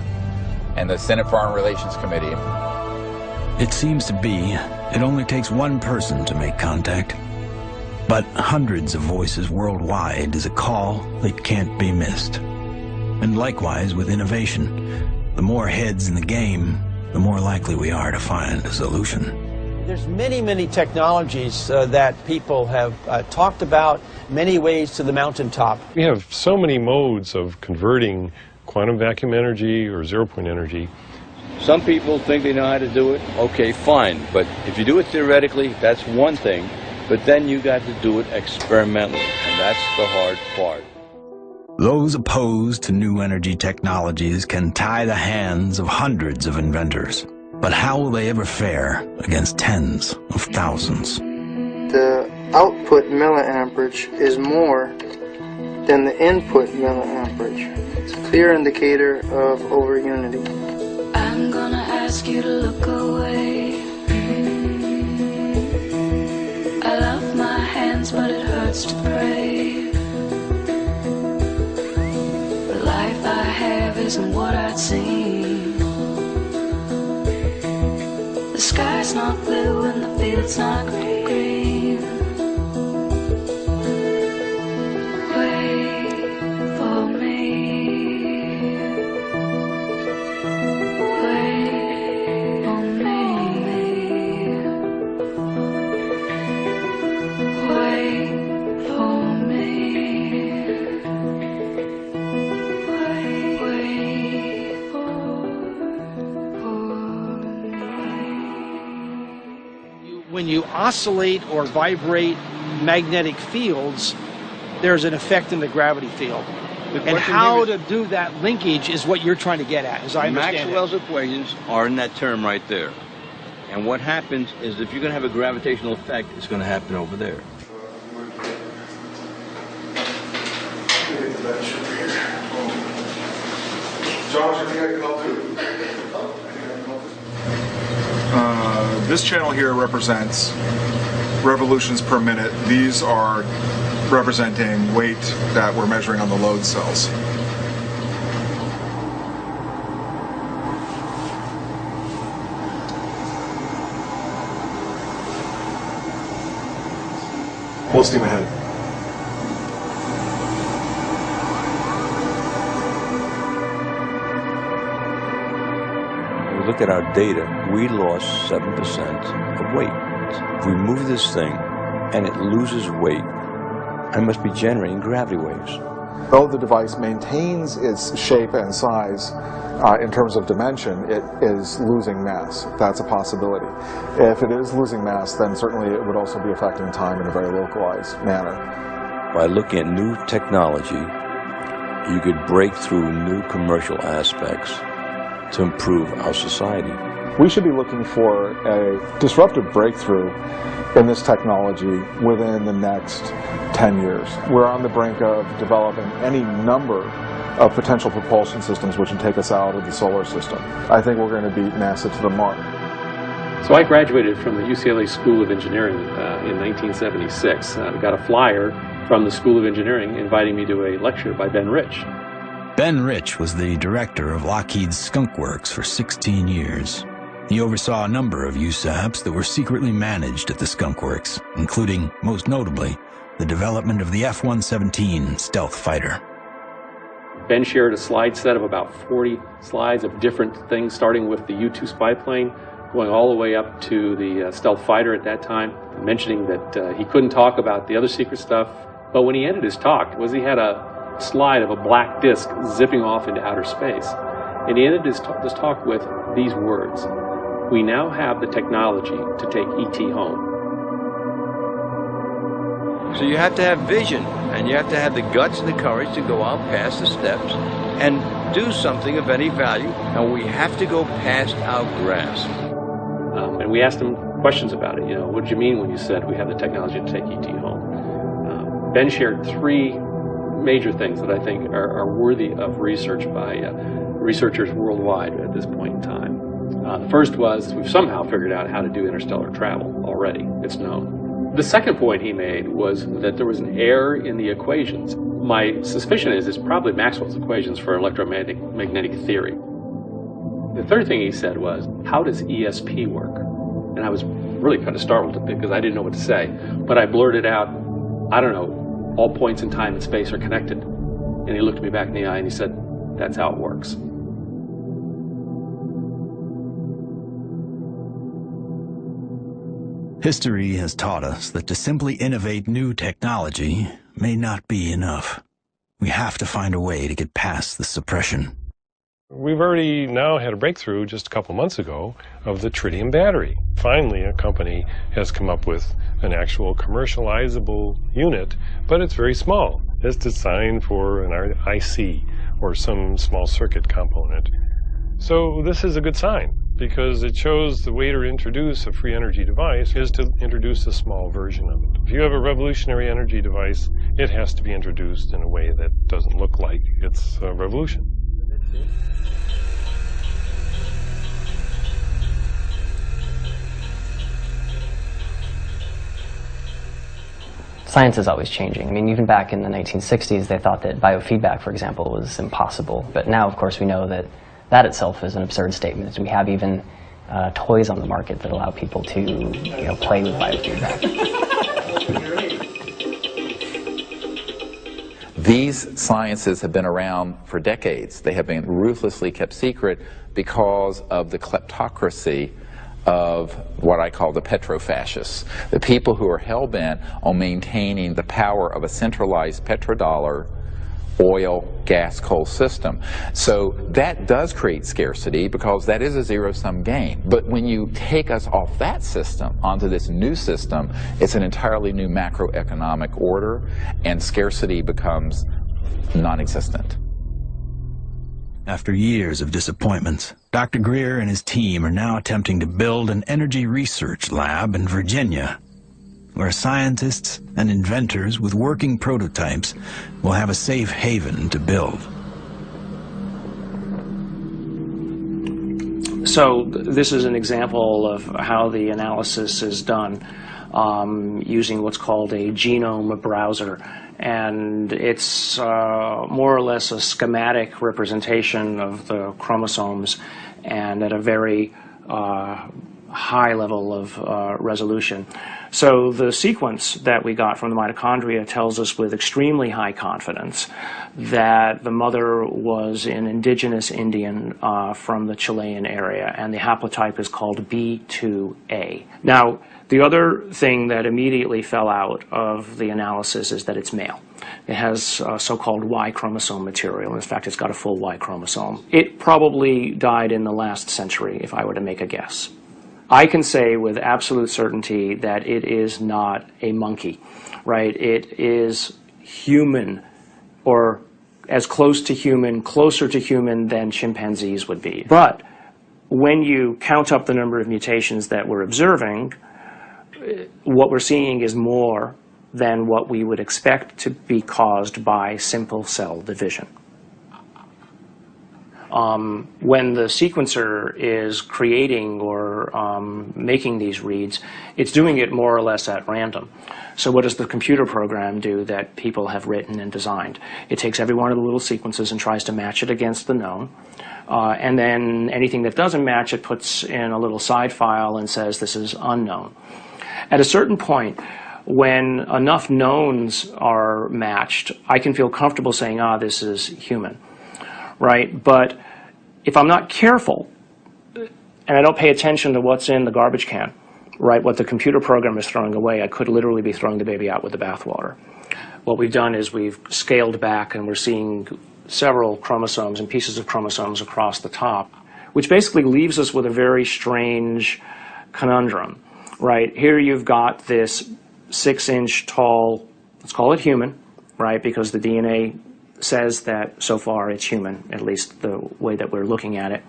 Senate Foreign Relations Committee. It seems to be it only takes one person to make contact. But hundreds of voices worldwide is a call that can't be missed. And likewise with innovation, the more heads in the game, the more likely we are to find a solution. There's many technologies that people have talked about, many ways to the mountaintop. We have so many modes of converting quantum vacuum energy or zero-point energy. Some people think they know how to do it. Okay, fine. But if you do it theoretically, that's one thing. But then you got to do it experimentally, and that's the hard part. Those opposed to new energy technologies can tie the hands of hundreds of inventors. But how will they ever fare against tens of thousands? The output milliamperage is more than the input milliamperage. It's a clear indicator of overunity. I'm gonna ask you to look away. I love my hands, but it hurts to pray. The life I have isn't what I'd seen. The sky's not blue and the field's not green. Wait for me. Wait for me. Wait for me. Wait When you oscillate or vibrate magnetic fields, there's an effect in the gravity field. And how to do that linkage is what you're trying to get at, as I understand it. Maxwell's equations are in that term right there. And what happens is if you're going to have a gravitational effect, it's going to happen over there. Josh, I think I can help too. This channel here represents revolutions per minute. These are representing weight that we're measuring on the load cells. Full steam ahead. When we look at our data, we lost 7% of weight. If we move this thing and it loses weight, I must be generating gravity waves. Though the device maintains its shape and size in terms of dimension, it is losing mass. That's a possibility. If it is losing mass, then certainly it would also be affecting time in a very localized manner. By looking at new technology, you could break through new commercial aspects to improve our society. We should be looking for a disruptive breakthrough in this technology within the next 10 years. We're on the brink of developing any number of potential propulsion systems which would take us out of the solar system. I think we're going to beat NASA to the mark. So I graduated from the UCLA School of Engineering in 1976. Got a flyer from the School of Engineering inviting me to a lecture by Ben Rich. Ben Rich was the director of Lockheed's Skunk Works for 16 years. He oversaw a number of USAPs that were secretly managed at the Skunk Works, including, most notably, the development of the F-117 stealth fighter. Ben shared a slide set of about 40 slides of different things, starting with the U-2 spy plane, going all the way up to the stealth fighter at that time, mentioning that he couldn't talk about the other secret stuff. But when he ended his talk, he had a slide of a black disc zipping off into outer space. And he ended his talk with these words: "We now have the technology to take ET home." So you have to have vision, and you have to have the guts and the courage to go out past the steps and do something of any value, and we have to go past our grasp. And we asked him questions about it. What did you mean when you said we have the technology to take ET home? Ben shared three major things that I think are worthy of research by researchers worldwide at this point in time. The first was we've somehow figured out how to do interstellar travel already. It's known. The second point he made was that there was an error in the equations. My suspicion is it's probably Maxwell's equations for electromagnetic theory. The third thing he said was, how does ESP work? And I was really kind of startled because I didn't know what to say. But I blurted out, I don't know, all points in time and space are connected. And he looked me back in the eye and he said, that's how it works. History has taught us that to simply innovate new technology may not be enough. We have to find a way to get past the suppression. We've already now had a breakthrough just a couple months ago of the tritium battery. Finally, a company has come up with an actual commercializable unit, but it's very small. It's designed for an IC or some small circuit component. So this is a good sign. because it shows the way to introduce a free energy device is to introduce a small version of it. If you have a revolutionary energy device, it has to be introduced in a way that doesn't look like it's a revolution. Science is always changing. I mean, even back in the 1960s, they thought that biofeedback, for example, was impossible. But now, of course, we know that that itself is an absurd statement. We have even toys on the market that allow people to, play with biofeedback. These sciences have been around for decades. They have been ruthlessly kept secret because of the kleptocracy of what I call the petrofascists, the people who are hell-bent on maintaining the power of a centralized petrodollar, oil, gas, coal system. So that does create scarcity because that is a zero-sum game. But when you take us off that system onto this new system, it's an entirely new macroeconomic order, and scarcity becomes non-existent. After years of disappointments, Dr. Greer and his team are now attempting to build an energy research lab in Virginia, where scientists and inventors with working prototypes will have a safe haven to build. So this is an example of how the analysis is done using what's called a genome browser. And it's more or less a schematic representation of the chromosomes, and at a very high level of resolution. So the sequence that we got from the mitochondria tells us with extremely high confidence that the mother was an indigenous Indian from the Chilean area, and the haplotype is called B2A. Now, the other thing that immediately fell out of the analysis is that it's male. It has so-called Y chromosome material. In fact, it's got a full Y chromosome. It probably died in the last century, if I were to make a guess. I can say with absolute certainty that it is not a monkey, right? It is human, or as close to human, closer to human than chimpanzees would be. But when you count up the number of mutations that we're observing, what we're seeing is more than what we would expect to be caused by simple cell division. When the sequencer is creating or making these reads, it's doing it more or less at random. So what does the computer program do that people have written and designed? It takes every one of the little sequences and tries to match it against the known. And then anything that doesn't match, it puts in a little side file and says this is unknown. At a certain point, when enough knowns are matched, I can feel comfortable saying, this is human, right? But if I'm not careful, and I don't pay attention to what's in the garbage can, right, what the computer program is throwing away, I could literally be throwing the baby out with the bathwater. What we've done is we've scaled back, and we're seeing several chromosomes and pieces of chromosomes across the top, which basically leaves us with a very strange conundrum. Right, here you've got this 6-inch tall, let's call it human, right, because the DNA says that so far it's human, at least the way that we're looking at it.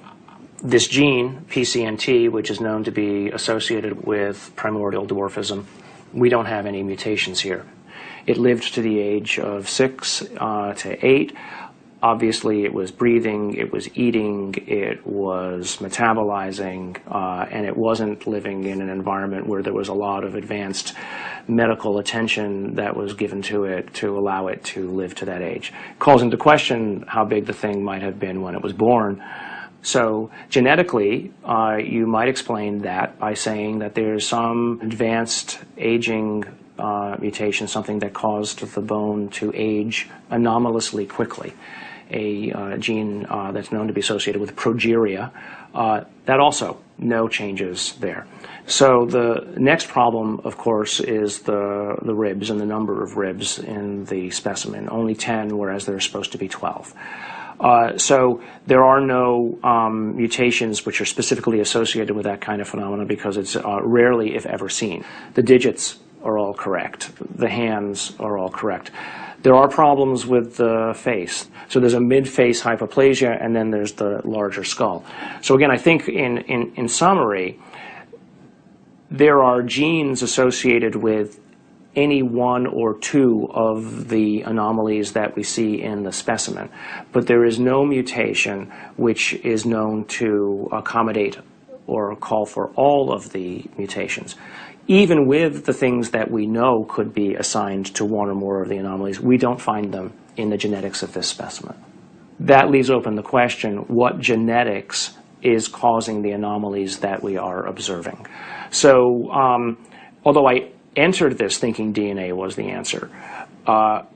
This gene, PCNT, which is known to be associated with primordial dwarfism, we don't have any mutations here. It lived to the age of 6 to 8. Obviously, it was breathing, it was eating, it was metabolizing, and it wasn't living in an environment where there was a lot of advanced medical attention that was given to it to allow it to live to that age. It calls into question how big the thing might have been when it was born. So genetically, you might explain that by saying that there's some advanced aging mutation, something that caused the bone to age anomalously quickly. A gene that's known to be associated with progeria, that also no changes there. So the next problem, of course, is the ribs and the number of ribs in the specimen. Only 10, whereas there are supposed to be 12. So there are no mutations which are specifically associated with that kind of phenomena because it's rarely, if ever, seen. The digits are all correct. The hands are all correct. There are problems with the face. So there's a mid-face hypoplasia, and then there's the larger skull. So again, I think in summary, there are genes associated with any one or two of the anomalies that we see in the specimen. But there is no mutation which is known to accommodate or call for all of the mutations. Even with the things that we know could be assigned to one or more of the anomalies, we don't find them in the genetics of this specimen. That leaves open the question, what genetics is causing the anomalies that we are observing? So, although I entered this thinking DNA was the answer,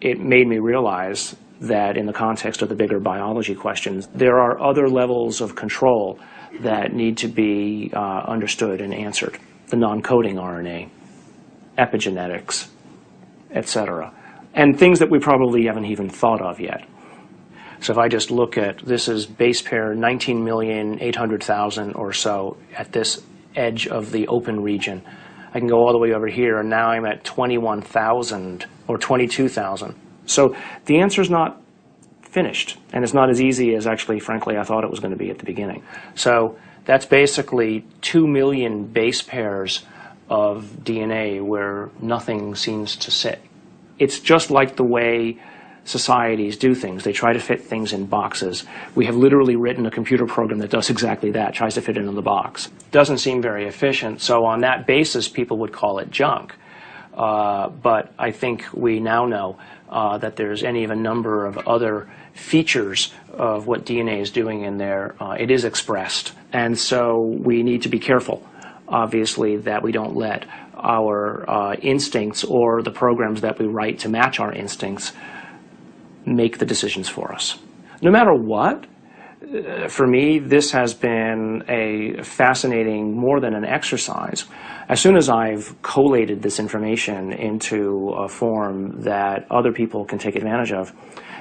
it made me realize that in the context of the bigger biology questions, there are other levels of control that need to be understood and answered. The non-coding RNA, epigenetics, etc. And things that we probably haven't even thought of yet. So if I just look at, this is base pair 19,800,000 or so at this edge of the open region. I can go all the way over here, and now I'm at 21,000 or 22,000. So the answer is not finished, and it's not as easy as actually, frankly, I thought it was going to be at the beginning. So that's basically 2 million base pairs of DNA where nothing seems to sit. It's just like the way societies do things. They try to fit things in boxes. We have literally written a computer program that does exactly that, tries to fit it in the box. Doesn't seem very efficient, so on that basis people would call it junk. But I think we now know that there's any of a number of other features of what DNA is doing in there. It is expressed, and so we need to be careful, obviously, that we don't let our instincts or the programs that we write to match our instincts make the decisions for us. No matter what, for me, this has been a fascinating, more than an exercise. As soon as I've collated this information into a form that other people can take advantage of,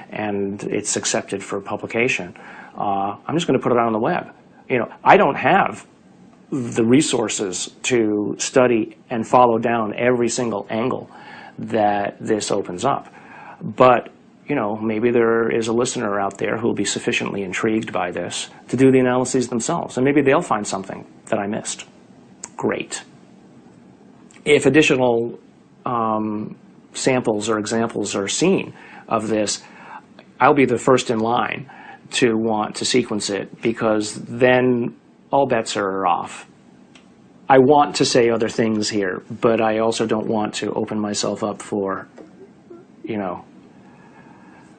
and it's accepted for publication, I'm just going to put it out on the web. You know, I don't have the resources to study and follow down every single angle that this opens up. But you know, maybe there is a listener out there who will be sufficiently intrigued by this to do the analyses themselves, and maybe they'll find something that I missed. Great. If additional samples or examples are seen of this, I'll be the first in line to want to sequence it, because then all bets are off. I want to say other things here, but I also don't want to open myself up for, you know,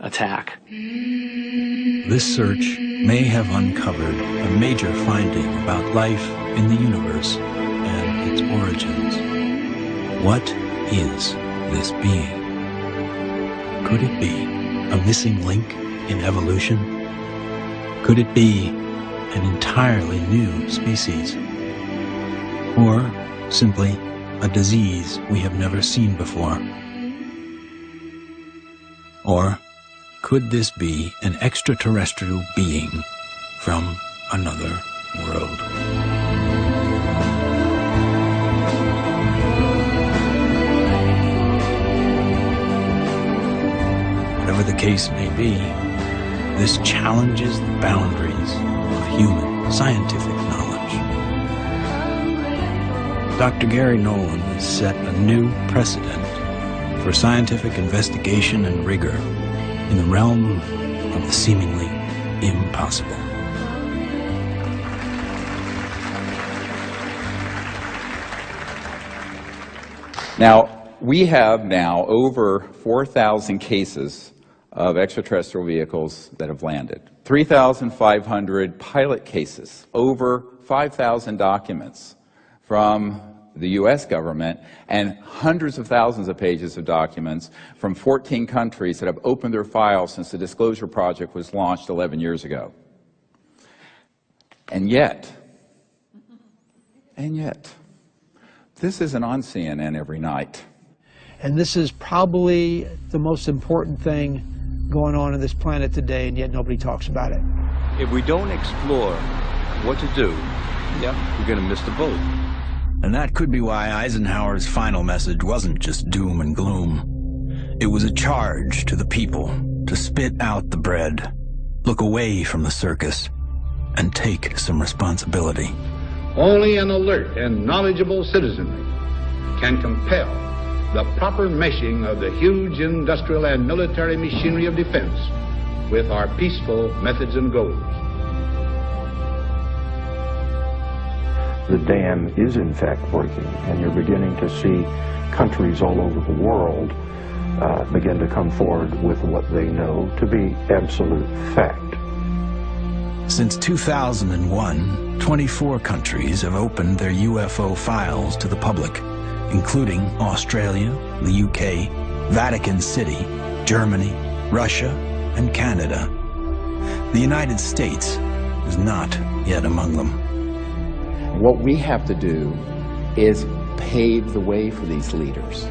attack. This search may have uncovered a major finding about life in the universe and its origins. What is this being? Could it be a missing link in evolution? Could it be an entirely new species? Or simply a disease we have never seen before? Or could this be an extraterrestrial being from another world? Whatever the case may be, this challenges the boundaries of human scientific knowledge. Dr. Gary Nolan has set a new precedent for scientific investigation and rigor in the realm of the seemingly impossible. Now, we have now over 4,000 cases of extraterrestrial vehicles that have landed, 3,500 pilot cases, over 5,000 documents from the U.S. government, and hundreds of thousands of pages of documents from 14 countries that have opened their files since the Disclosure Project was launched 11 years ago. And yet, this isn't on CNN every night. And this is probably the most important thing going on this planet today, and yet nobody talks about it. If we don't explore what to do, we're going to miss the boat. And that could be why Eisenhower's final message wasn't just doom and gloom. It was a charge to the people to spit out the bread, look away from the circus, and take some responsibility. Only an alert and knowledgeable citizenry can compel the proper meshing of the huge industrial and military machinery of defense with our peaceful methods and goals. The dam is in fact working, and you're beginning to see countries all over the world begin to come forward with what they know to be absolute fact. Since 2001, 24 countries have opened their UFO files to the public, including Australia, the UK, Vatican City, Germany, Russia, and Canada. The United States is not yet among them. What we have to do is pave the way for these leaders.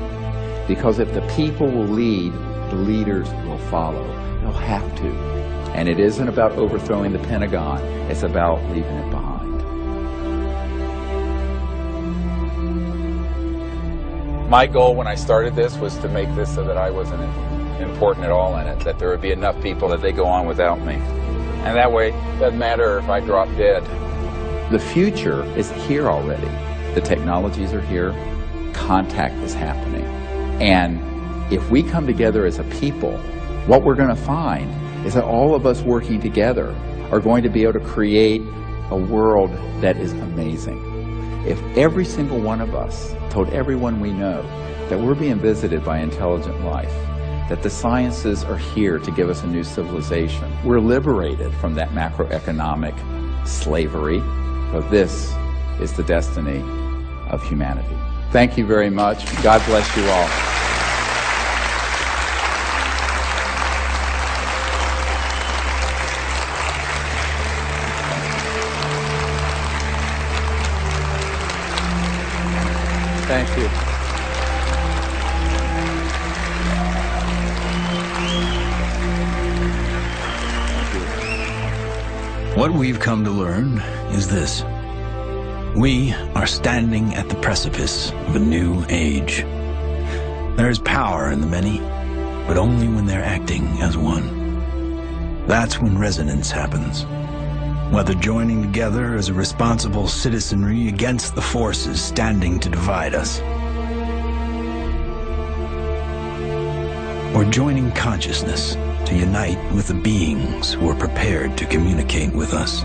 Because if the people will lead, the leaders will follow. They'll have to. And it isn't about overthrowing the Pentagon, it's about leaving it behind. My goal when I started this was to make this so that I wasn't important at all in it, that there would be enough people that they go on without me. And that way, it doesn't matter if I drop dead. The future is here already. The technologies are here. Contact is happening. And if we come together as a people, what we're going to find is that all of us working together are going to be able to create a world that is amazing. If every single one of us told everyone we know that we're being visited by intelligent life, that the sciences are here to give us a new civilization, we're liberated from that macroeconomic slavery, but this is the destiny of humanity. Thank you very much. God bless you all. Thank you. What we've come to learn is this. We are standing at the precipice of a new age. There is power in the many, but only when they're acting as one. That's when resonance happens. Whether joining together as a responsible citizenry against the forces standing to divide us, or joining consciousness to unite with the beings who are prepared to communicate with us.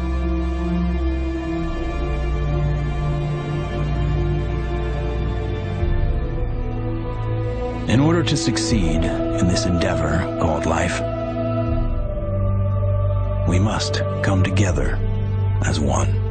In order to succeed in this endeavor called life, we must come together as one.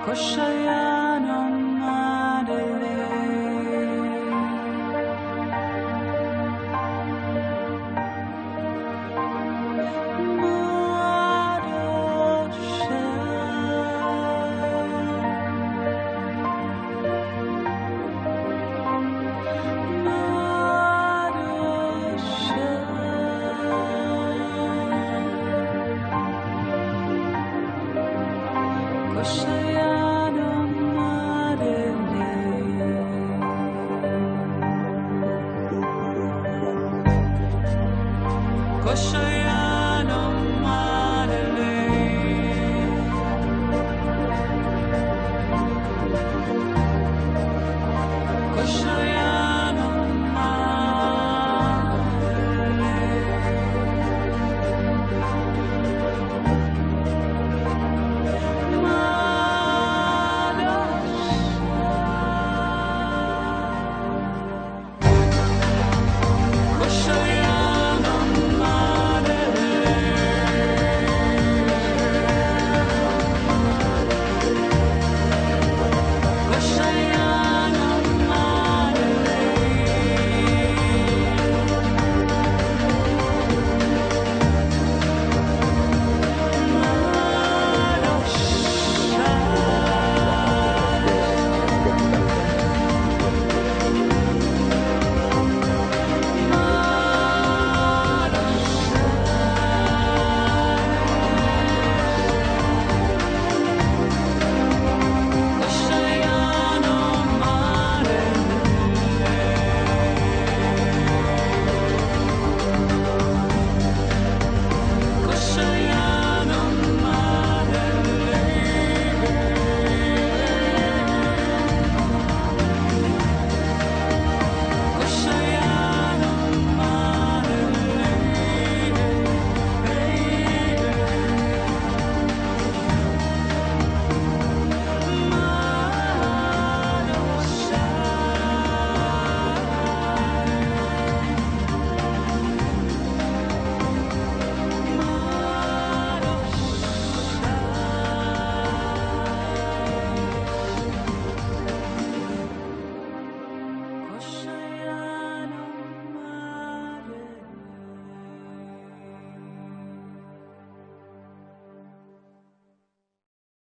Kosher